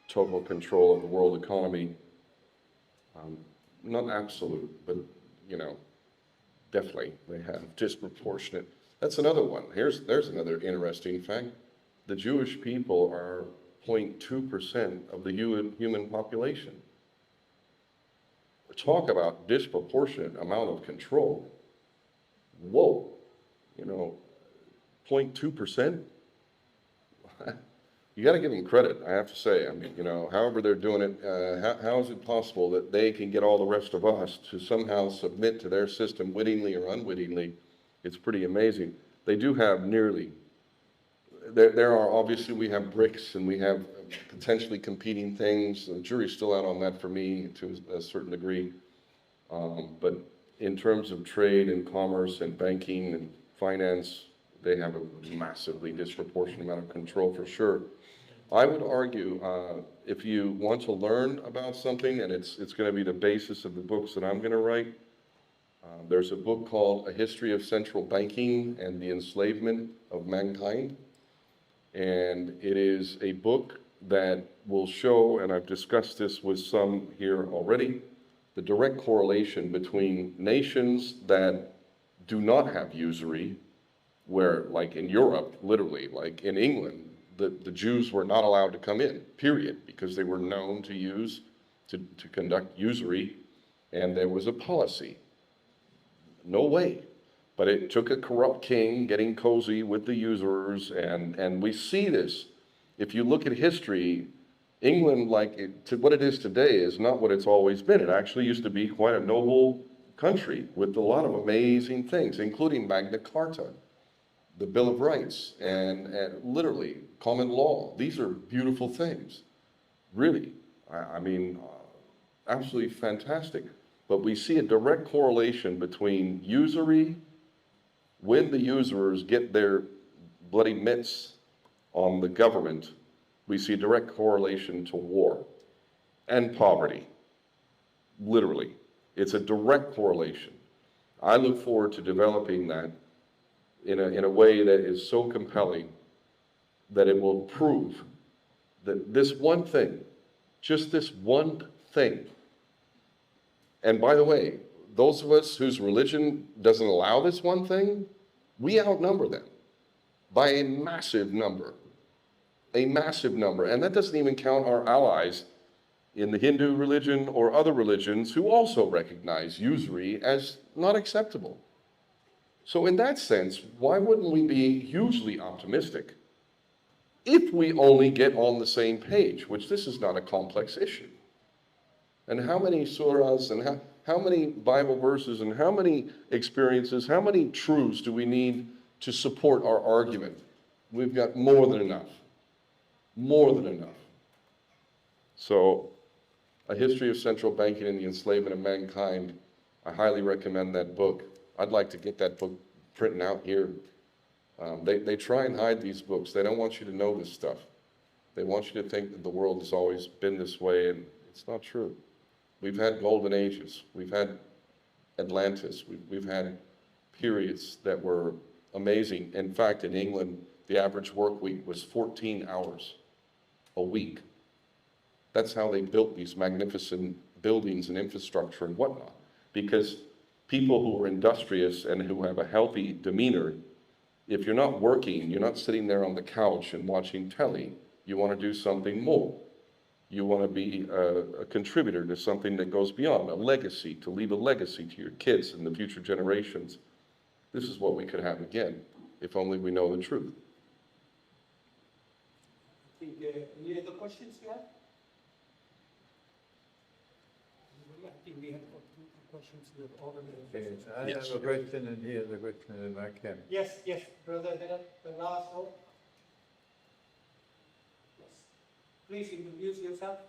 total control of the world economy? Not absolute, but, you know, definitely they have disproportionate. That's another one. There's another interesting fact. The Jewish people are 0.2% of the human population. Talk about disproportionate amount of control. Whoa, you know, 0.2%? You got to give them credit, I have to say. I mean, you know, however they're doing it, how is it possible that they can get all the rest of us to somehow submit to their system wittingly or unwittingly? It's pretty amazing. They do have nearly, there are obviously, we have BRICS and we have potentially competing things. The jury's still out on that for me to a certain degree. But in terms of trade and commerce and banking and finance, they have a massively disproportionate amount of control for sure. I would argue, if you want to learn about something, and it's going to be the basis of the books that I'm going to write, there's a book called A History of Central Banking and the Enslavement of Mankind. And it is a book that will show, and I've discussed this with some here already, the direct correlation between nations that do not have usury, where, like in Europe, literally, like in England, the Jews were not allowed to come in, period, because they were known to use, to conduct usury, and there was a policy. No way. But it took a corrupt king getting cozy with the usurers, and we see this. If you look at history, England, to what it is today, is not what it's always been. It actually used to be quite a noble country with a lot of amazing things, including Magna Carta, the Bill of Rights, and literally common law. These are beautiful things, really. I mean, absolutely fantastic. But we see a direct correlation between usury, when the usurers get their bloody mitts on the government, we see a direct correlation to war and poverty. Literally, it's a direct correlation. I look forward to developing that in a way that is so compelling that it will prove that this one thing, just this one thing, and by the way, those of us whose religion doesn't allow this one thing, we outnumber them by a massive number. A massive number. And that doesn't even count our allies in the Hindu religion or other religions who also recognize usury as not acceptable. So in that sense, why wouldn't we be hugely optimistic if we only get on the same page, which this is not a complex issue? And how many surahs and how many Bible verses and how many experiences, how many truths do we need to support our argument? We've got more than enough. More than enough. So, A History of Central Banking and the Enslavement of Mankind, I highly recommend that book. I'd like to get that book printed out here. They try and hide these books. They don't want you to know this stuff. They want you to think that the world has always been this way, and it's not true. We've had golden ages. We've had Atlantis. We've had periods that were amazing. In fact, in England, the average work week was 14 hours a week. That's how they built these magnificent buildings and infrastructure and whatnot. Because people who are industrious and who have a healthy demeanor, if you're not working, you're not sitting there on the couch and watching telly, you want to do something more. You want to be a contributor to something that goes beyond, a legacy, to leave a legacy to your kids and the future generations. This is what we could have again, if only we know the truth. I think, any other questions you have? I think we have got two questions here already. I have a question, and here's a question in my camp. Yes, brother, the last one. Yes. Please introduce yourself.